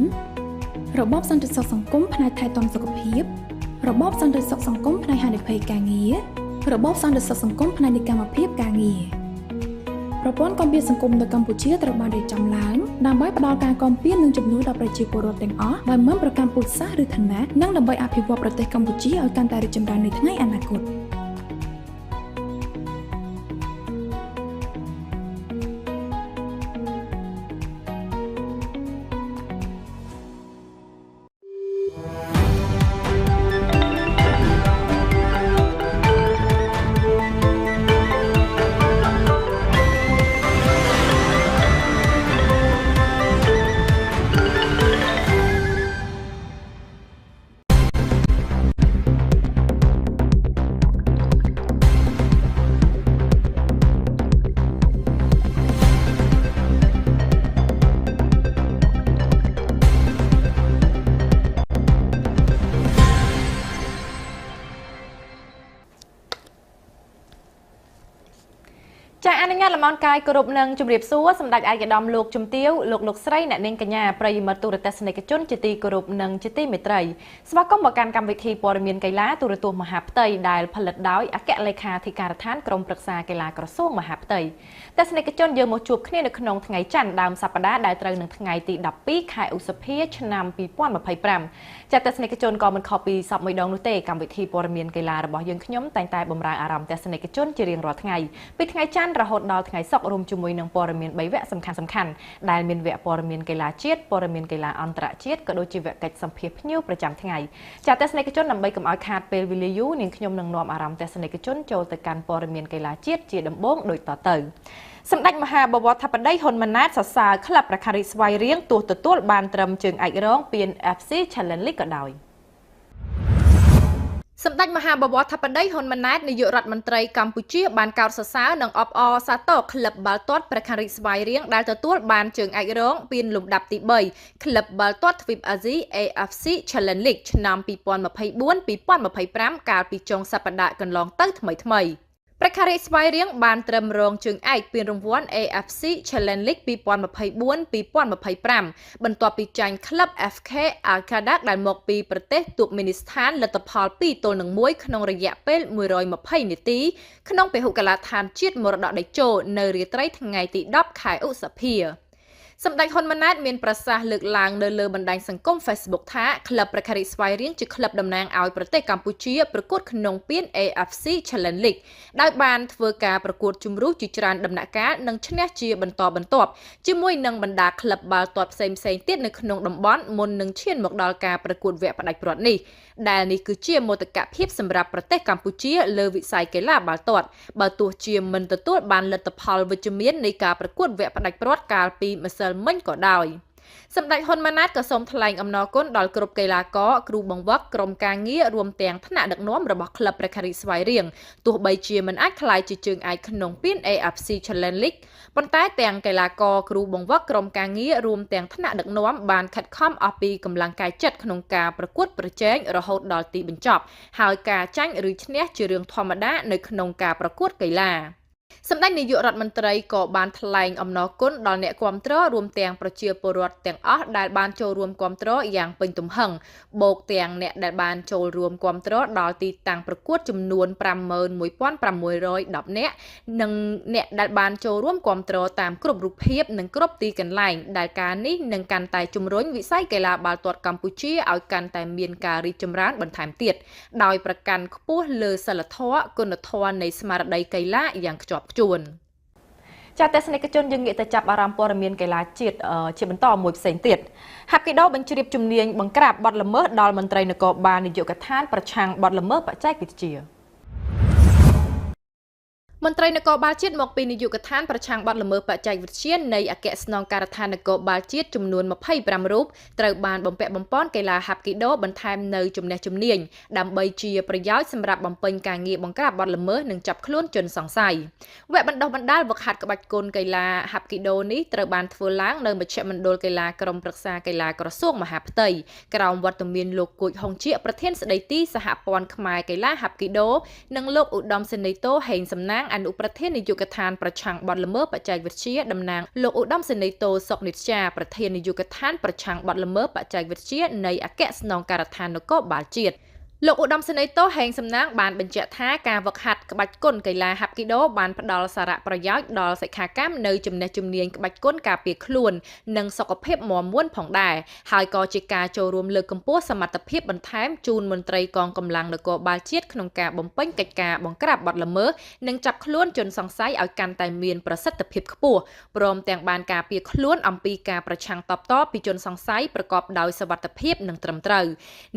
របបសន្តិសុខសង្គមផ្នែកថែទាំសុខភាពរបបសន្តិសុខសង្គមផ្នែកហានិភ័យការងាររបបសន្តិសុខសង្គមផ្នែកនិកម្មភាពការងារប្រព័ន្ធគាំពារសង្គមនៅកម្ពុជាត្រូវបានរៀបចំឡើងដើម្បីផ្ដល់ការគាំពារនិងជំនួយដល់ប្រជាពលរដ្ឋទាំងអស់ដោយមិនប្រកាន់ពូជសាសន៍ឬឋានៈនិងដើម្បីអភិវឌ្ឍប្រទេសកម្ពុជាឲ្យកាន់តែរីកចម្រើននៅថ្ងៃអនាគត លំអនកាយគោរពនឹងជម្រាបសួរសម្ដេចឯកឧត្តមលោកជំទាវលោកស្រីអ្នកនាងកញ្ញាប្រិយមិត្តទូរទស្សនិកជនជាទីគោរពនិងជាទីមេត្រីស្វាគមន៍មកកាន់កម្មវិធីព័ត៌មានកីឡាទូរទស្សន៍មហាផ្ទៃដែលផលិតដោយអគ្គលេខាធិការដ្ឋានក្រមប្រឹក្សាកីឡាក្រសួងមហាផ្ទៃទស្សនិកជនយើងមកជួបគ្នានៅក្នុងថ្ងៃច័ន្ទដើមសប្តាហ៍ដែលត្រូវនឹងថ្ងៃទី12ខែឧសភាឆ្នាំ2025ចាទស្សនិកជនក៏មិនខុសពីសពមួយដងនោះទេកម្មវិធីព័ត៌មានកីឡារបស់យើងខ្ញុំតែងតែបម្រើអារម្មណ៍ទស្សនិកជនជារៀងរាល់ថ្ងៃពីថ្ងៃច័ន្ទរហូតដល់ថ្ងៃសុក្ររួមជាមួយនឹងព័ត៌មាន3វគ្គសំខាន់ៗដែលមានវគ្គព័ត៌មានកីឡាជាតិព័ត៌មានកីឡាអន្តរជាតិក៏ដូចជាវគ្គកិច្ចសម្ភាសន៍ភ្ញៀវប្រចាំថ្ងៃចាទស្សនិកជនដើម្បីកុំឲ្យខាតពេលវេលាយូរនាងខ្ញុំនឹងនាំអារម្មណ៍ទស្សនិកជនចូលទៅកាន់ព័ត៌មានកីឡាជាតិជាដំបូងដូចតទៅសម្ដេចមហាបវរធិបតីហ៊ុនម៉ាណែតសរសើរក្លឹបរការីស្វាយរៀងទោះទទួលបានត្រឹមជើងឯករងពាន FC Challenge League ក៏ដោយសម្ដេចមហាបវរធិបតីហ៊ុនម៉ាណែតនាយករដ្ឋមន្ត្រីកម្ពុជាបានកោតសរសើរនិងអបអរសាទរក្លឹបបាល់ទាត់ប្រការីស្វាយរៀងដែលទទួលបានជើងឯករងពានលំដាប់ទី3ក្លឹបបាល់ទាត់ទ្វីបអាស៊ី AFC Challenge League ឆ្នាំ2024-2025 កាលពីចុងសប្តាហ៍កន្លងទៅថ្មីៗប្រការីស្វាយរៀងបានត្រឹមរងជើងឯកពានរង្វាន់ AFC Challenge League 2024-2025 បន្ទាប់ពីចាញ់ក្លឹប FK Arcada ដែលមកពីប្រទេសទូកមីនីស្ថានលទ្ធផល2-1ក្នុងរយៈពេល120នាទីក្នុងពហុកីឡដ្ឋានជាតិមរតកតេជោនៅរាត្រីថ្ងៃទី10ខែឧសភាសម្ដេចហ៊ុនម៉ាណែតមានប្រសាសន៍លើកឡើងនៅលើបណ្ដាញសង្គម Facebook ថាក្លឹបប្រការីស្វាយរៀងជាក្លឹបតំណាងឲ្យប្រទេសកម្ពុជាប្រកួតក្នុងពាន AFC Challenge League ដោយបានធ្វើការប្រកួតជម្រុះជាច្រើនដំណាក់កាលនិងឈ្នះជាបន្តបន្ទាប់ជាមួយនឹងបណ្ដាក្លឹបបាល់ទាត់ផ្សេងៗទៀតនៅក្នុងតំបន់មុននឹងឈានមកដល់ការប្រកួតវគ្គផ្ដាច់ព្រាត់នេះដែលនេះគឺជាមោទកភាពសម្រាប់ប្រទេសកម្ពុជាលើវិស័យកីឡាបាល់ទាត់បើទោះជាមិនទទួលបានលទ្ធផលវិជ្ជមាននៃការប្រកួតវគ្គផ្ដាច់ព្រាត់កាលពីម្សិលមិញក៏ដោយសម្ដេចហ៊ុនម៉ាណែតក៏សូមថ្លែងអំណរគុណដល់គ្រប់កីឡាករគ្រូបង្វឹកក្រុមការងាររួមទាំងថ្នាក់ដឹកនាំរបស់ក្លឹបប្រការីស្វាយរៀងទោះបីជាមិនអាចក្លាយជាជើងឯកក្នុងពាន AFC Challenge League ប៉ុន្តែទាំងកីឡាករគ្រូបង្វឹកក្រុមការងាររួមទាំងថ្នាក់ដឹកនាំបានខិតខំអស់ពីកម្លាំងកាយចិត្តក្នុងការប្រកួតប្រជែងរហូតដល់ទីបញ្ចប់ហើយការចាញ់ឬឈ្នះជារឿងធម្មតានៅក្នុងការប្រកួតកីឡាសម្ដេចនាយករដ្ឋមន្ត្រីក៏បានថ្លែងអំណរគុណដល់អ្នកគាំទ្ររួមទាំងប្រជាពលរដ្ឋទាំងអស់ដែលបានចូលរួមគាំទ្រយ៉ាងពេញទំហឹងបូកទាំងអ្នកដែលបានចូលរួមគាំទ្រដល់ទីតាំងប្រកួតចំនួន 51,610 នាក់និងអ្នកដែលបានចូលរួមគាំទ្រតាមគ្រប់រូបភាពនិងគ្រប់ទីកន្លែងដែលការនេះនឹងកាន់តែជំរុញវិស័យកីឡាបាល់ទាត់កម្ពុជាឲ្យកាន់តែមានការរីកចម្រើនបន្ថែមទៀតដោយប្រកាន់ខ្ពស់លើសីលធម៌គុណធម៌នៃស្មារតីកីឡាយ៉ាងខ្ជាប់ខ្ជួនចាទស្សនិកជនយើងងាកទៅចាប់អារម្មណ៍ព័ត៌មានកីឡាជាតិជាបន្តមួយផ្សេងទៀតហាប់គីដោបញ្ជ្រាបជំនាញបង្ក្រាបបទល្មើសដល់មន្ត្រីនគរបាលនាយកដ្ឋានប្រឆាំងបទល្មើសបច្ចេកវិទ្យាមន្ត្រីនគរបាលជាតិមកពីនាយកដ្ឋានប្រឆាំងបទល្មើសបច្ចេកវិទ្យានៃអគ្គស្នងការដ្ឋាននគរបាលជាតិចំនួន25រូបត្រូវបានបំពាក់បំពន់កីឡាហាប់គីដោបន្ថែមនៅចំណេះជំនាញដើម្បីជាប្រយោជន៍សម្រាប់បំពេញការងារបង្ក្រាបបទល្មើសនិងចាប់ខ្លួនជនសង្ស័យវគ្គបណ្ដុះបណ្ដាលវឹកហាត់ក្បាច់គុណកីឡាហាប់គីដោនេះត្រូវបានធ្វើឡើងនៅមជ្ឈមណ្ឌលកីឡាក្រមប្រឹក្សាកីឡាក្រសួងមហាផ្ទៃក្រោមវត្តមានលោកគួចហុងជាប្រធានស្ដីទីសហព័ន្ធខ្មែរកីឡាហាប់គីដោនិងលោកឧត្តមសេនីយ៍តូហេងសំណាងអនុប្រធាននាយកដ្ឋានប្រឆាំងបទល្មើសបច្ចេកវិទ្យាតំណាងលោកឧត្តមសេនីយ៍តូសុកនិត្យាប្រធាននាយកដ្ឋានប្រឆាំងបទល្មើសបច្ចេកវិទ្យានៃអគ្គស្នងការដ្ឋាននគរបាលជាតិលោកឧត្តមសេនីយ៍តូហេងសំណាងបានបញ្ជាក់ថាការវឹកហាត់ក្បាច់គុណកីឡាហាប់គីដោបានផ្ដល់សារៈប្រយោជន៍ដល់សិក្ខាកាមនៅចំណេះជំនាញក្បាច់គុណការពារខ្លួននិងសុខភាពមាំមួនផងដែរហើយក៏ជាការចូលរួមលើកកម្ពស់សមត្ថភាពបន្ថែមជូនមន្ត្រីកងកម្លាំងនគរបាលជាតិក្នុងការបំពេញកិច្ចការបង្ក្រាបបទល្មើសនិងចាប់ខ្លួនជនសង្ស័យឲ្យកាន់តែមានប្រសិទ្ធភាពខ្ពស់ព្រមទាំងបានការពារខ្លួនអំពីការប្រឆាំងតបតពីជនសង្ស័យប្រកបដោយសុវត្ថិភាពនិងត្រឹមត្រូវ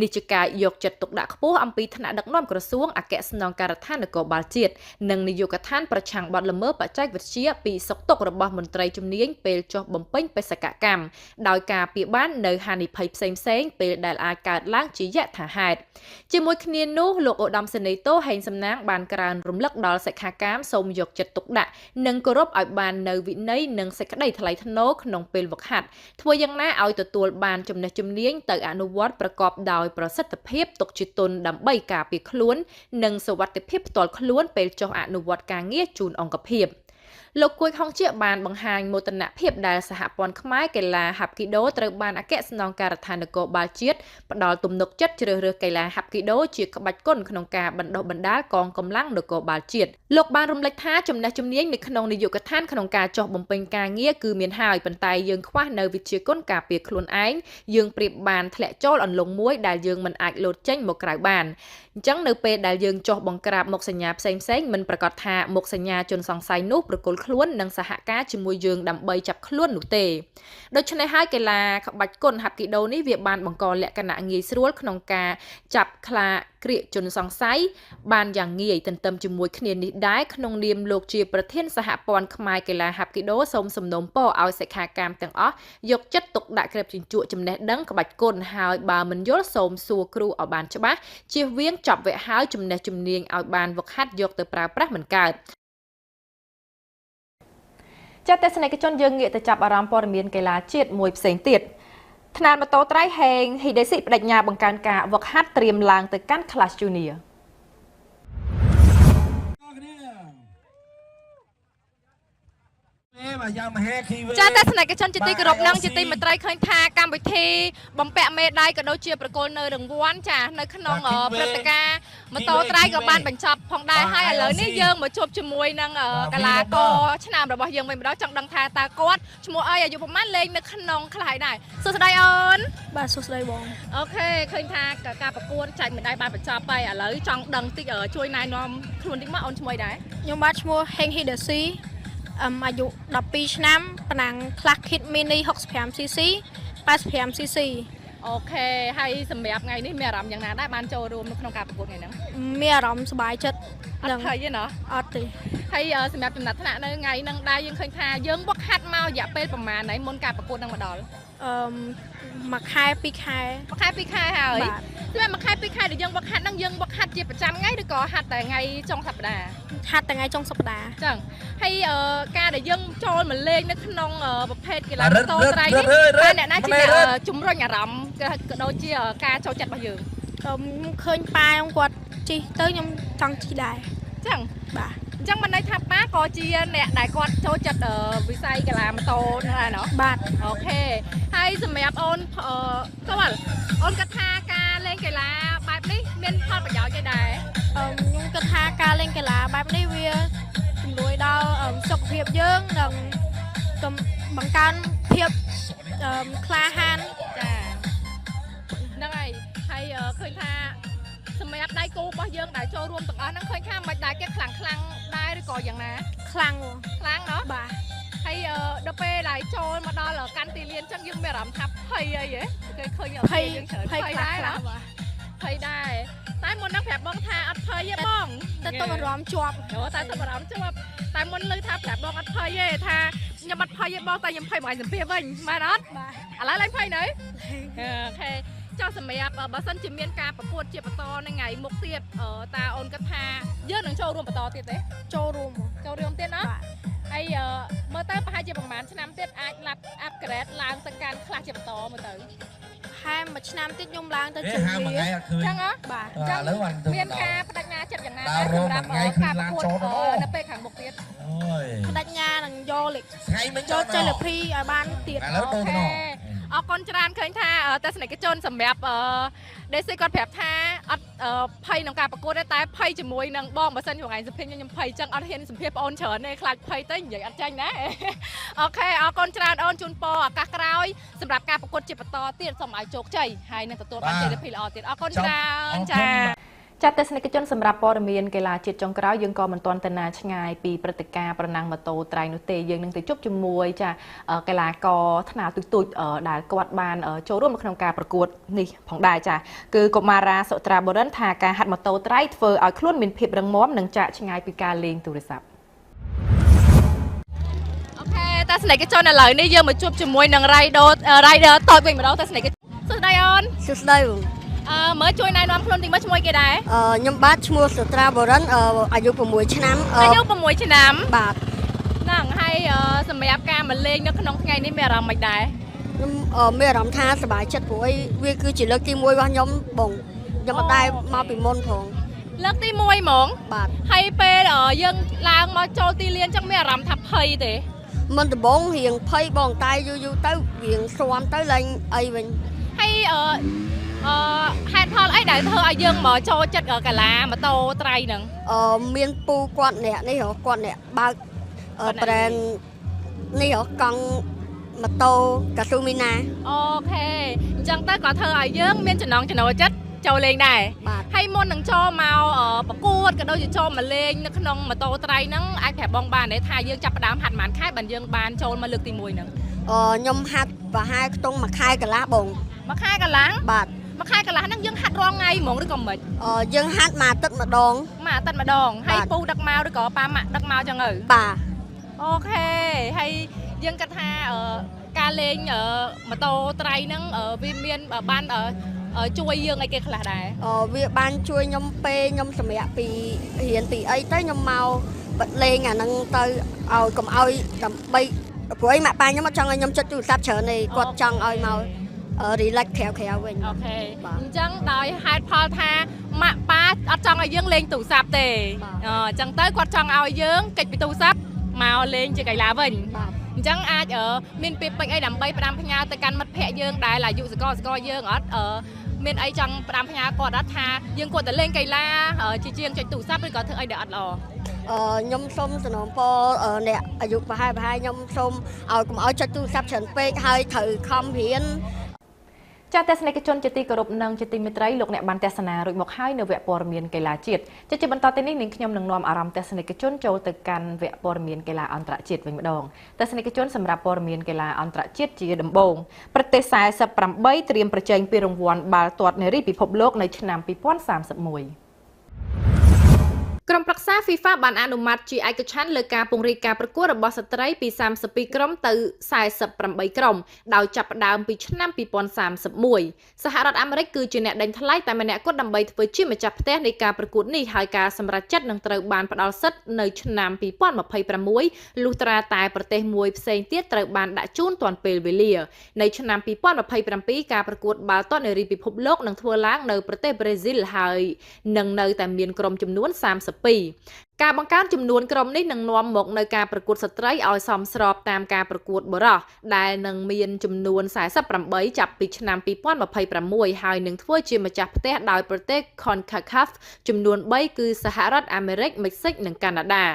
នេះជាការយកចិត្តទុកដាក់ខ្ពស់អំពីថ្នាក់ដឹកនាំក្រសួងអគ្គស្នងការដ្ឋាននគរបាលជាតិនិងនាយកដ្ឋានប្រឆាំងបទល្មើសបច្ចេកវិទ្យាពីសុខទុក្ខរបស់មន្ត្រីជំនាញពេលចុះបំពេញបេសកកម្មដោយការពារបាននៅហានិភ័យផ្សេងៗពេលដែលអាចកើតឡើងជាយថាហេតុជាមួយគ្នានោះលោកឧត្តមសេនីយ៍តូហេងសំណាងបានក្រើនរំលឹកដល់សិក្ខាកាមសូមយកចិត្តទុកដាក់និងគោរពឲ្យបាននៅវិន័យនិងសេចក្តីថ្លៃថ្នូរក្នុងពេលវឹកហាត់ធ្វើយ៉ាងណាឲ្យទទួលបានចំណេះជំនាញទៅអនុវត្តប្រកបដោយប្រសិទ្ធភាពទុកជាទុនដើម្បីការពារខ្លួននិងសុវត្ថិភាពផ្ទាល់ខ្លួនពេលចុះអនុវត្តការងារជូនអង្គភាព លោកគួយខុងជាបានបង្ហាញមោទនភាពដែលសហព័ន្ធខ្មែរកីឡាហាប់គីដូត្រូវបានអគ្គស្នងការដ្ឋាននគរបាលជាតិផ្ដល់ទំនុកចិត្តជ្រើសរើសកីឡាហាប់គីដូជាក្បាច់គុណក្នុងការបណ្ដុះបណ្ដាលកងកម្លាំងនគរបាលជាតិលោកបានរំលេចថាចំណេះជំនាញនៅក្នុងនាយកដ្ឋានក្នុងការចុះបំពេញការងារគឺមានហើយប៉ុន្តែយើងខ្វះនៅវិជ្ជាគុណការពារខ្លួនឯងយើងប្រៀបបានធ្លាក់ចូលអន្លង់មួយដែលយើងមិនអាចលោតចេញមកក្រៅបានអញ្ចឹងនៅពេលដែលយើងចុះបង្ក្រាបមុខសញ្ញាផ្សេងៗមិនប្រកាសថាមុខសញ្ញាជនសង្ស័យនោះប្រគល់ខ្លួននិងសហការជាមួយយើងដើម្បីចាប់ខ្លួននោះទេដូច្នេះហើយកីឡាក្បាច់គុណហាប់គីដូនេះវាបានបង្កលក្ខណៈងាយស្រួលក្នុងការចាប់ខ្លាក្រៀកជនសង្ស័យបានយ៉ាងងាយទន្ទឹមជាមួយគ្នានេះដែរក្នុងនាមលោកជាប្រធានសហព័ន្ធខ្មែរកីឡាហាប់គីដូសូមសំណូមពរឲ្យសិក្ខាកាមទាំងអស់យកចិត្តទុកដាក់ក្រេបជញ្ជក់ចំណេះដឹងក្បាច់គុណហើយបើមិនយល់សូមសួរគ្រូឲ្យបានច្បាស់ជៀសវាងចប់វគ្គហើយចំណេះជំនាញឲ្យបានវឹកហាត់យកទៅប្រើប្រាស់មិនកើតចាត់ទស្សនិកជនយើងងាកទៅចាប់អារម្មណ៍ព័ត៌មានកីឡាជាតិមួយផ្សេងទៀតថ្នាក់ម៉ូតូត្រៃហេងហ៊ីដេស៊ីបដិញ្ញាបង្កើនការវឹកហាត់ត្រៀមឡើងទៅកាន់ Class Juniorចាទស្សនិកជនជាទីគោរពនិងជាទីមេត្រីឃើញថាកម្មវិធីបំពាក់មេដាយក៏ដូចជាប្រគល់នៅរង្វាន់ចានៅក្នុងព្រឹត្តិការណ៍ម៉ូតូត្រៃក៏បានបញ្ចប់ផងដែរហើយឥឡូវនេះយើងមកជួបជាមួយនឹងកីឡាករឆ្នាំរបស់យើងវិញម្ដងចង់ដឹងថាតើគាត់ឈ្មោះអីអាយុប្រហែលលេងនៅក្នុងខ្លះដែរសួស្ដីអូនបាទសួស្ដីបងអូខេឃើញថាការប្រកួតចែកមេដាយបានបញ្ចប់ហើយឥឡូវចង់ដឹងតិចជួយណែនាំខ្លួនតិចមកអូនឈ្មោះអីដែរខ្ញុំបាទឈ្មោះ Heng Hidasi អាយុ12ឆ្នាំប៉ណាំង Class Kit Mini 65cc 85cc អូខេហើយសម្រាប់ថ្ងៃនេះមានអារម្មណ៍យ៉ាងណាដែរបានចូលរួមនៅក្នុងការប្រកួតថ្ងៃហ្នឹងមានអារម្មណ៍សប្បាយចិត្តអត់ភ័យទេណាអត់ទេហើយសម្រាប់ចំណាត់ថ្នាក់នៅថ្ងៃហ្នឹងដែរយើងឃើញថាយើងវឹកហាត់មករយៈពេលប្រហែលហើយមុនការប្រកួតហ្នឹងមកដល់មួយខែ2ខែមួយខែ2ខែហើយសម្រាប់មួយខែ2ខែដែលយើងវឹកហាត់ហ្នឹងយើងវឹកហាត់ជាប្រចាំថ្ងៃឬក៏ហាត់តែថ្ងៃចុងសប្តាហ៍ហាត់តែថ្ងៃចុងសប្តាហ៍ចឹងហើយការដែលយើងចូលមកលេងនៅក្នុងប្រភេទកីឡាម៉ូតូត្រៃនេះតែអ្នកណាជាជំរុញអារម្មណ៍ក៏ដូចជាការចូលចិត្តរបស់យើងឃើញប៉ាខ្ញុំគាត់ជិះទៅខ្ញុំចង់ជិះដែរចឹងបាទអញ្ចឹងមិនន័យថាប៉ាក៏ជាអ្នកដែលគាត់ចូលចិត្តវិស័យកីឡាម៉ូតូដែរណោះបាទអូខេហើយសម្រាប់អូនតើអូនគិតថាការលេងកីឡាបែបនេះមានផលប្រយោជន៍អីដែរខ្ញុំគិតថាការលេងកីឡាបែបនេះវាជំនួយដល់សុខភាពយើងនិងបង្កើនភាពក្លាហានចាហ្នឹងហើយឃើញថាសម្រាប់ដៃគូរបស់យើងដែលចូលរួមទាំងអស់ហ្នឹងឃើញថាមិនដែរគេខ្លាំងដែរឬក៏យ៉ាងណាខ្លាំងណោះបាទហើយដល់ពេលដែលចូលមកដល់កាន់ទីលានអញ្ចឹងយើងមានអារម្មណ៍ថាភ័យអីហ៎គេឃើញភ័យដែរណាភ័យដែរតែមុនហ្នឹងប្រាប់បងថាអត់ភ័យទេបងតែទៅអារម្មណ៍ជាប់តែទៅអារម្មណ៍ជាប់តែមុនលើថាប្រាប់បងអត់ភ័យទេថាខ្ញុំអត់ភ័យទេបងតែខ្ញុំភ័យមួយសម្ភារវិញមែនអត់បាទឥឡូវឡើងភ័យនៅអូខេចុះសម្រាប់បើសិនជាមានការប្រកួតជាបន្តនៅថ្ងៃមុខទៀតតើអូនគិតថាយើងនឹងចូលរួមបន្តទៀតទេចូលរួមទៀតណាហើយមើលទៅប្រហែលជាប្រហែលឆ្នាំទៀតអាចអាប់ក្រេតឡើងទៅកាន់ខ្លះជាបន្តមើលទៅហែមមួយឆ្នាំទៀតខ្ញុំឡើងទៅជំនាញចឹងហ៎បាទចឹងមានការបដិញ្ញាចិត្តយ៉ាងណាដែរសម្រាប់ការប្រកួតនៅពេលខាងមុខទៀតបដិញ្ញានឹងយកលេខចូលជ័យលាភីឲ្យបានទៀតអរគុណច្រើនឃើញថាទស្សនិកជនសម្រាប់ដេស៊ីគាត់ប្រាប់ថាអត់ភ័យក្នុងការប្រកួតទេតែភ័យជាមួយនឹងបងបើសិនថ្ងៃសម្ភារខ្ញុំភ័យចឹងអត់ហ៊ានសម្ភារបងអូនច្រើនទេខ្លាចភ័យទៅនិយាយអត់ចាញ់ណាអូខេអរគុណច្រើនអូនជូនពរឱកាសក្រោយសម្រាប់ការប្រកួតជាបន្តទៀតសូមឲ្យជោគជ័យហើយនឹងទទួលបានជ័យលាភីល្អទៀតអរគុណច្រើនចាចាត់ទស្សនិកជនសម្រាប់ព័ត៌មានកីឡាជាតិចុងក្រោយយើងក៏មិនទាន់ទៅណាឆ្ងាយពីព្រឹត្តិការណ៍ប្រណាំងម៉ូតូត្រៃនោះទេយើងនឹងទៅជួបជាមួយចាកីឡាករថ្នាលទូចដែលគាត់បានចូលរួមនៅក្នុងការប្រកួតនេះផងដែរចាគឺកុមារាសុត្រាបុរិនថាការហាត់ម៉ូតូត្រៃធ្វើឲ្យខ្លួនមានភាពរឹងមាំនិងចាកឆ្ងាយពីការលេងទូរស័ព្ទអូខេទស្សនិកជនឥឡូវនេះយើងមកជួបជាមួយនឹង rider តូចវិញម្ដងទស្សនិកជនសួស្ដីអូនសួស្ដីមើលជួយណែនាំខ្លួនតិចមើលឈ្មោះគេដែរខ្ញុំបាទឈ្មោះសុត្រាបុរិនអាយុ6ឆ្នាំអាយុ6ឆ្នាំ បាទហ្នឹងហើយសម្រាប់ការមកលេងនៅក្នុងថ្ងៃនេះមានអារម្មណ៍មិនដែរខ្ញុំមានអារម្មណ៍ថាសប្បាយចិត្តព្រោះវាគឺជាលើកទី1របស់ខ្ញុំបងខ្ញុំអត់ដែរមកពីមុនផង លើកទី1ហ្មងបាទហើយពេលយើងឡើងមកចូលទីលានចឹងមានអារម្មណ៍ថាភ័យទេមិនដំបងរៀងភ័យបងតែយូរទៅរៀងស្រាំទៅឡើងអីវិញហើយហេតុផលអីដែលធ្វើឲ្យយើងមកចូលចិត្តកាឡាម៉ូតូត្រៃហ្នឹងមានពូគាត់អ្នកនេះគាត់អ្នកបើកប្រែននេះកង់ម៉ូតូកាស៊ូមីណាអូខេអញ្ចឹងទៅក៏ធ្វើឲ្យយើងមានចំណង់ចំណូលចិត្តចូលលេងដែរហើយមុននឹងចូលមកប្រកួតក៏ដូចជាចូលមកលេងនៅក្នុងម៉ូតូត្រៃហ្នឹងអាចប្រាប់បងបានទេថាយើងចាប់ផ្ដើមហាត់ប៉ុន្មានខែបានយើងបានចូលមកលើកទី1ហ្នឹងខ្ញុំហាត់ប្រហែលខ្ទង់1ខែកន្លះបង1ខែកន្លះបាទ1ខែកន្លះហ្នឹងយើងហាត់រាល់ថ្ងៃហ្មងឬក៏មិនយើងហាត់មួយអាទិត្យម្ដងហើយពូដឹកមកឬក៏ប៉ាម៉ាក់ដឹកមកចឹងទៅបាទអូខេហើយយើងគិតថាការលេងម៉ូតូត្រៃហ្នឹងវាមានបានជួយយើងអីគេខ្លះដែរវាបានជួយខ្ញុំពេលខ្ញុំសម្រាប់ពីរៀនពីអីទៅខ្ញុំមកបិទលេងអាហ្នឹងទៅឲ្យកុំឲ្យដើម្បីព្រោះអីម៉ាក់ប៉ាខ្ញុំអត់ចង់ឲ្យខ្ញុំចិត្តទូរស័ព្ទច្រើនទេគាត់ចង់ឲ្យមកrelax ក្រៅវិញអូខេអញ្ចឹងដោយហេតុផលថាម៉ាក់ប៉ាអត់ចង់ឲ្យយើងលេងទូរស័ព្ទទេអញ្ចឹងទៅគាត់ចង់ឲ្យយើងកិច្ចពីទូរស័ព្ទមកលេងជាកីឡាវិញអញ្ចឹងអាចមានពេលពេញអីដើម្បីផ្ដាំផ្ញើទៅកាន់មិត្តភ័ក្តិយើងដែលអាយុសកលយើងអត់មានអីចង់ផ្ដាំផ្ញើគាត់អត់ថាយើងគួរតែលេងកីឡាជាជាងចុចទូរស័ព្ទឬក៏ធ្វើអីដែលអត់ល្អខ្ញុំសូមសំណូមពរអ្នកអាយុប្រហែលខ្ញុំសូមឲ្យកុំឲ្យចុចទូរស័ព្ទច្រើនពេកហើយត្រូវខំរៀនចាទស្សនិកជនជាទីគោរពនិងជាទីមេត្រីលោកអ្នកបានទស្សនារួចមកហើយនៅវគ្គព័ត៌មានកីឡាជាតិជាបន្តទៅនេះនាងខ្ញុំនឹងនាំអារម្មណ៍ទស្សនិកជនចូលទៅកាន់វគ្គព័ត៌មានកីឡាអន្តរជាតិវិញម្ដងទស្សនិកជនសម្រាប់ព័ត៌មានកីឡាអន្តរជាតិជាដំបូងប្រទេស48ត្រៀមប្រជែងពីរង្វាន់បាល់ទាត់នារីពិភពលោកនៅឆ្នាំ2031ក្រុមប្រឹក្សា FIFA បានអនុម័តជាឯកច្ឆន្ទលើការពង្រីកការប្រកួតរបស់ស្ត្រីពី32ក្រុមទៅ48ក្រុមដោយចាប់ផ្ដើមពីឆ្នាំ2031សហរដ្ឋអាមេរិកគឺជាអ្នកដេញថ្លៃតែម្នាក់គត់ដើម្បីធ្វើជាម្ចាស់ផ្ទះនៃការប្រកួតនេះហើយការសម្រេចចិត្តនឹងត្រូវបានផ្ដល់សិទ្ធិនៅឆ្នាំ2026លុះត្រាតែប្រទេសមួយផ្សេងទៀតត្រូវបានដាក់ជូនទាន់ពេលវេលានៅឆ្នាំ2027ការប្រកួតបាល់ទាត់នារីពិភពលោកនឹងធ្វើឡើងនៅប្រទេសប្រេស៊ីលហើយនឹងនៅតែមានក្រុមចំនួន32ការបង្កើនចំនួនក្រុមនេះនឹងនាំមកនៅការប្រកួតស្ត្រីឲ្យសមស្របតាមការប្រកួតបុរសដែលនឹងមានចំនួន48ចាប់ពីឆ្នាំ2026ហើយនឹងធ្វើជាម្ចាស់ផ្ទះដោយប្រទេស CONCACAF ចំនួន3គឺសហរដ្ឋអាមេរិក មិចស៊ិកនិងកាណាដា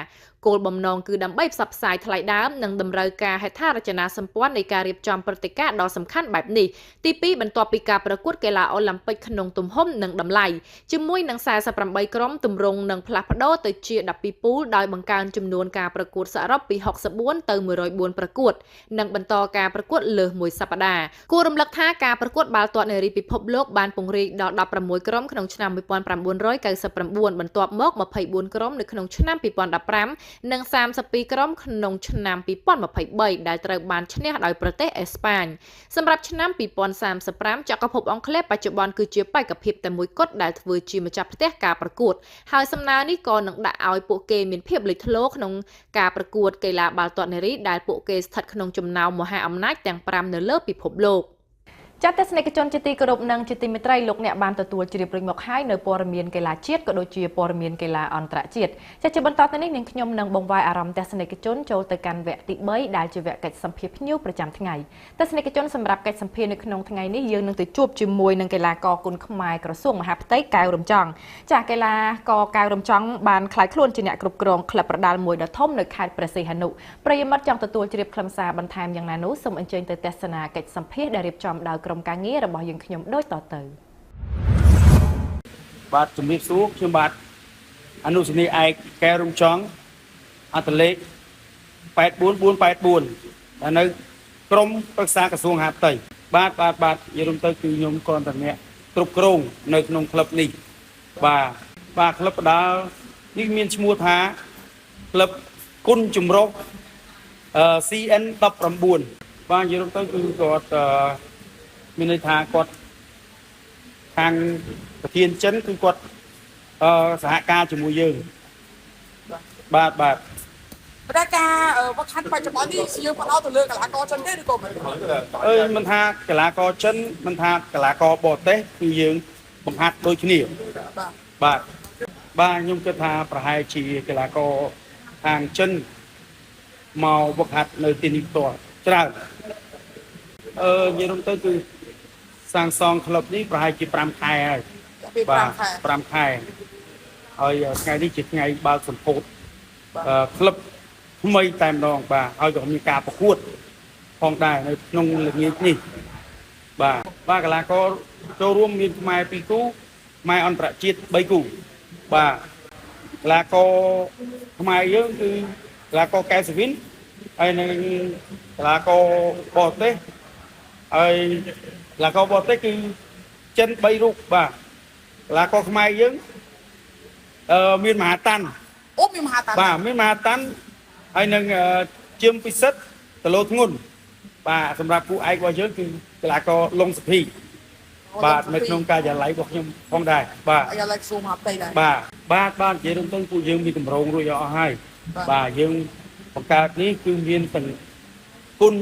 គោលបំណងគឺដើម្បីផ្សព្វផ្សាយថ្លៃដើមនិងតម្រូវការហេដ្ឋារចនាសម្ព័ន្ធនៃការរៀបចំព្រឹត្តិការណ៍ដ៏សំខាន់បែបនេះទី2បន្ទាប់ពីការប្រកួតកីឡាអូឡ িম্প ិកក្នុងទំហំនិងតម្លៃជាមួយនឹង48ក្រុមទម្រង់នឹងផ្លាស់ប្ដូរទៅជា12ពូលដោយបង្កើនចំនួនការប្រកួតសរុបពី64ទៅ104ប្រកួតនិងបន្តការប្រកួតលើសមួយសប្តាហ៍គួររំលឹកថាការប្រកួតបាល់ទាត់នារីពិភពលោកបានពង្រីកដល់16ក្រុមក្នុងឆ្នាំ1999បន្ទាប់មក24ក្រុមនៅក្នុងឆ្នាំ2015និង32ក្រុមក្នុងឆ្នាំ2023ដែលត្រូវបានឈ្នះដោយប្រទេសអេស្ប៉ាញសម្រាប់ឆ្នាំ2035ចក្រភពអង់គ្លេសបច្ចុប្បន្នគឺជាបេក្ខភាពតែមួយគត់ដែលធ្វើជាម្ចាស់ផ្ទះការប្រកួតហើយសំណើនេះក៏នឹងដាក់ឲ្យពួកគេមានភាពលេចធ្លោក្នុងការប្រកួតកីឡាបាល់ទាត់នារីដែលពួកគេស្ថិតក្នុងចំណោមមហាអំណាចទាំង5នៅលើពិភពលោកចាត់ទស្សនិកជនជាទីគោរពនិងជាទីមេត្រីលោកអ្នកបានទទួលជ្រាបរួចមកហើយនៅព័ត៌មានកីឡាជាតិក៏ដូចជាព័ត៌មានកីឡាអន្តរជាតិចាជាបន្តទៅនេះនាងខ្ញុំនឹងបង្វែរអារម្មណ៍ទស្សនិកជនចូលទៅកាន់វគ្គទី3ដែលជាវគ្គកិច្ចសម្ភាសភ្ញៀវប្រចាំថ្ងៃទស្សនិកជនសម្រាប់កិច្ចសម្ភាសនៅក្នុងថ្ងៃនេះយើងនឹងទៅជួបជាមួយនឹងកីឡាករគុនខ្មែរក្រសួងមហាផ្ទៃកៅរំចង់ចាកីឡាករកៅរំចង់បានក្លាយខ្លួនជាអ្នកគ្រប់គ្រងក្លឹបប្រដាល់មួយដ៏ធំនៅខេត្តព្រះសីហនុប្រិយមិត្តចង់ទទួលជ្រាបខ្លឹមសារបន្ថែមយ៉ាងណានោះសូមអញ្ជើញទៅទស្សនាកិច្ចសម្ភាសដែលរៀបចំដោយក្រុមការងាររបស់យើងខ្ញុំដូចតទៅបាទជំរាបសួរខ្ញុំបាទអនុសេនីយ៍ឯកកែរំចង់អត្តលេខ84484ដែលនៅក្រមប្រឹក្សាក្រសួងមហាផ្ទៃបាទនិយាយរួមទៅគឺខ្ញុំគ្រាន់តែអ្នកគ្រប់គ្រងនៅក្នុងក្លឹបនេះបាទក្លឹបបដាល់នេះមានឈ្មោះថាក្លឹបគុណចម្រុះCN19 បាទនិយាយរួមទៅគឺគាត់មានន័យថាគាត់ខាងប្រធានចិនគឺគាត់សហការជាមួយយើងបាទប្រតិការវឹកហាត់បច្ចុប្បន្ននេះយើងផ្ដោតទៅលើកីឡាករចិនទេឬក៏មិនមិនថាកីឡាករចិនមិនថាកីឡាករបរទេសគឺយើងបង្ហាត់ដូចគ្នាបាទ បាទខ្ញុំគិតថាប្រហែលជាកីឡាករខាងចិនមកវឹកហាត់នៅទីនេះផ្ទាល់ច្រើននិយាយទៅគឺសាងសង់ក្លឹបនេះប្រហែលជា5ខែហើយបាទ5ខែហើយថ្ងៃនេះជាថ្ងៃបើកសម្ពោធក្លឹបថ្មីតែម្ដងបាទហើយក៏មានការប្រកួតផងដែរនៅក្នុងល្ងាចនេះបាទកីឡាករចូលរួមមានខ្មែរ2គូខ្មែរអន្តរជាតិ3គូបាទកីឡាករខ្មែរយើងគឺកីឡាករកែសវិនហើយនឹងកីឡាករបរទេសហើយកីឡាករបរទេសគឺចិន3រូបបាទកីឡាករខ្មែរយើងមានមហាតាន់មានមហាតាន់បាទមានមហាតាន់ហើយនឹងជាមពិសិដ្ឋតលោធ្ងន់បាទសម្រាប់គូឯករបស់យើងគឺកីឡាករលងសុភីបាទនៅក្នុងការិយាល័យរបស់ខ្ញុំផងដែរបាទការិយាល័យក្រសួងមហាផ្ទៃដែរបាទនិយាយរួមទៅពួកយើងមានកម្រងរួចអស់ហើយបាទយើងបង្កើតនេះគឺមានទាំងគុណ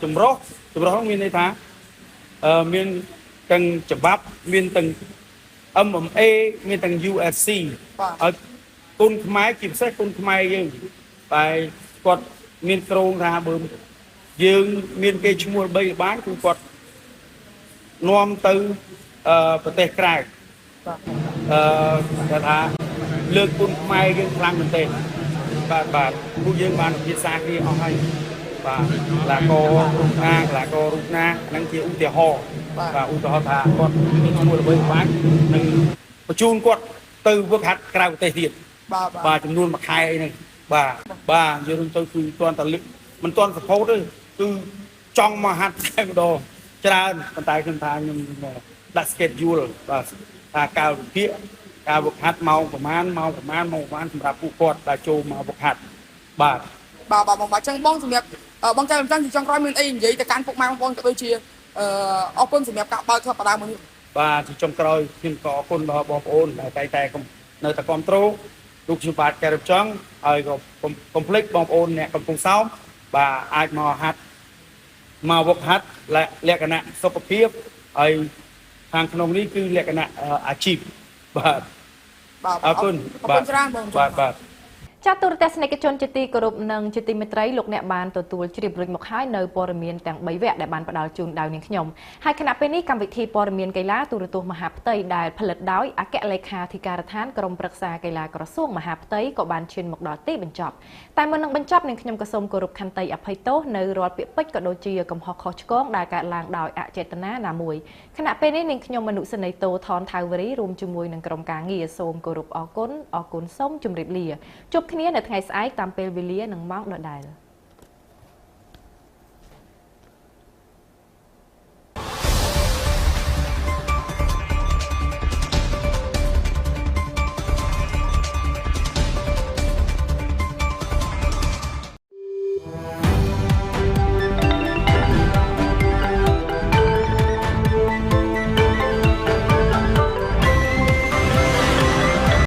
ចម្រុះមានន័យថាមានទាំងច្បាប់មានទាំង MMA មានទាំង UFC ហើយគុណខ្មែរជាពិសេសគុណខ្មែរយើងតែគាត់មានក្រងថាបើយើងមានគេឈ្មោះល្បីល្បាញគឺគាត់នាំទៅប្រទេសក្រៅគេថាលើកគុណខ្មែរយើងខ្លាំងមែនទេបាទពួកយើងបានភាសាគ្នាអស់ហើយបាទកីឡាកររូបណាហ្នឹងជាឧទាហរណ៍បាទឧទាហរណ៍ថាគាត់មានឈ្មោះល្បីល្បាញនឹងបញ្ជូនគាត់ទៅវឹកហាត់ក្រៅប្រទេសទៀតបាទចំនួន1ខែអីហ្នឹងបាទនិយាយរួមទៅគឺទាន់តែមិនទាន់សពោតទេគឺចង់មកហាត់តែម្ដងច្រើនប៉ុន្តែខ្ញុំថាខ្ញុំដាក់ schedule បាទថាកាលវិភាគការវឹកហាត់ម៉ោងប្រហែលសម្រាប់ពួកគាត់ដែលចូលមកវឹកហាត់បាទបងអញ្ចឹងបងសម្រាប់បងចៅអញ្ចឹងចុងក្រោយមានអីនិយាយទៅកាន់ពុកម៉ែបងប្អូនក៏ដូចជាអរគុណសម្រាប់ការបើកក្លឹបបដាមួយនេះបាទចុងក្រោយខ្ញុំក៏អរគុណដល់បងប្អូនដែលតែនៅតែគ្រប់គ្រងលោកខ្ញុំបាទកែរៀបចំហើយក៏កុំភ្លេចបងប្អូនអ្នកកំពុងសោមបាទអាចមកហាត់មកវឹកហាត់លក្ខណៈសុខភាពហើយខាងក្នុងនេះគឺលក្ខណៈអាជីពបាទអរគុណច្រើនបងបាទចាត់ទូរទស្សនិកជនជាទីគោរពនិងជាទីមេត្រីលោកអ្នកបានទទួលជ្រាបរួចមកហើយនៅព័ត៌មានទាំង3វគ្គដែលបានផ្ដល់ជូនដល់នាងខ្ញុំហើយគណៈពេលនេះកម្មវិធីព័ត៌មានកីឡាទូរទស្សន៍មហាផ្ទៃដែលផលិតដោយអគ្គលេខាធិការដ្ឋានក្រមប្រឹក្សាកីឡាក្រសួងមហាផ្ទៃក៏បានឈានមកដល់ទីបញ្ចប់តែមុននឹងបញ្ចប់នាងខ្ញុំក៏សូមគោរពខន្តីអភ័យទោសនៅរាល់ពាក្យពេចន៍ក៏ដូចជាកំហុសខុសឆ្គងដែលកើតឡើងដោយអចេតនាណាមួយគណៈពេលនេះនាងខ្ញុំមនុស្នេហ៍តូថនថាវរីរួមជាមួយនឹងក្រុមការងារសូមគោរពអរគុណសូមជម្រាបលាជួបគ្នានៅថ្ងៃស្អែកតាមពេលវេលានិងម៉ោងដដែល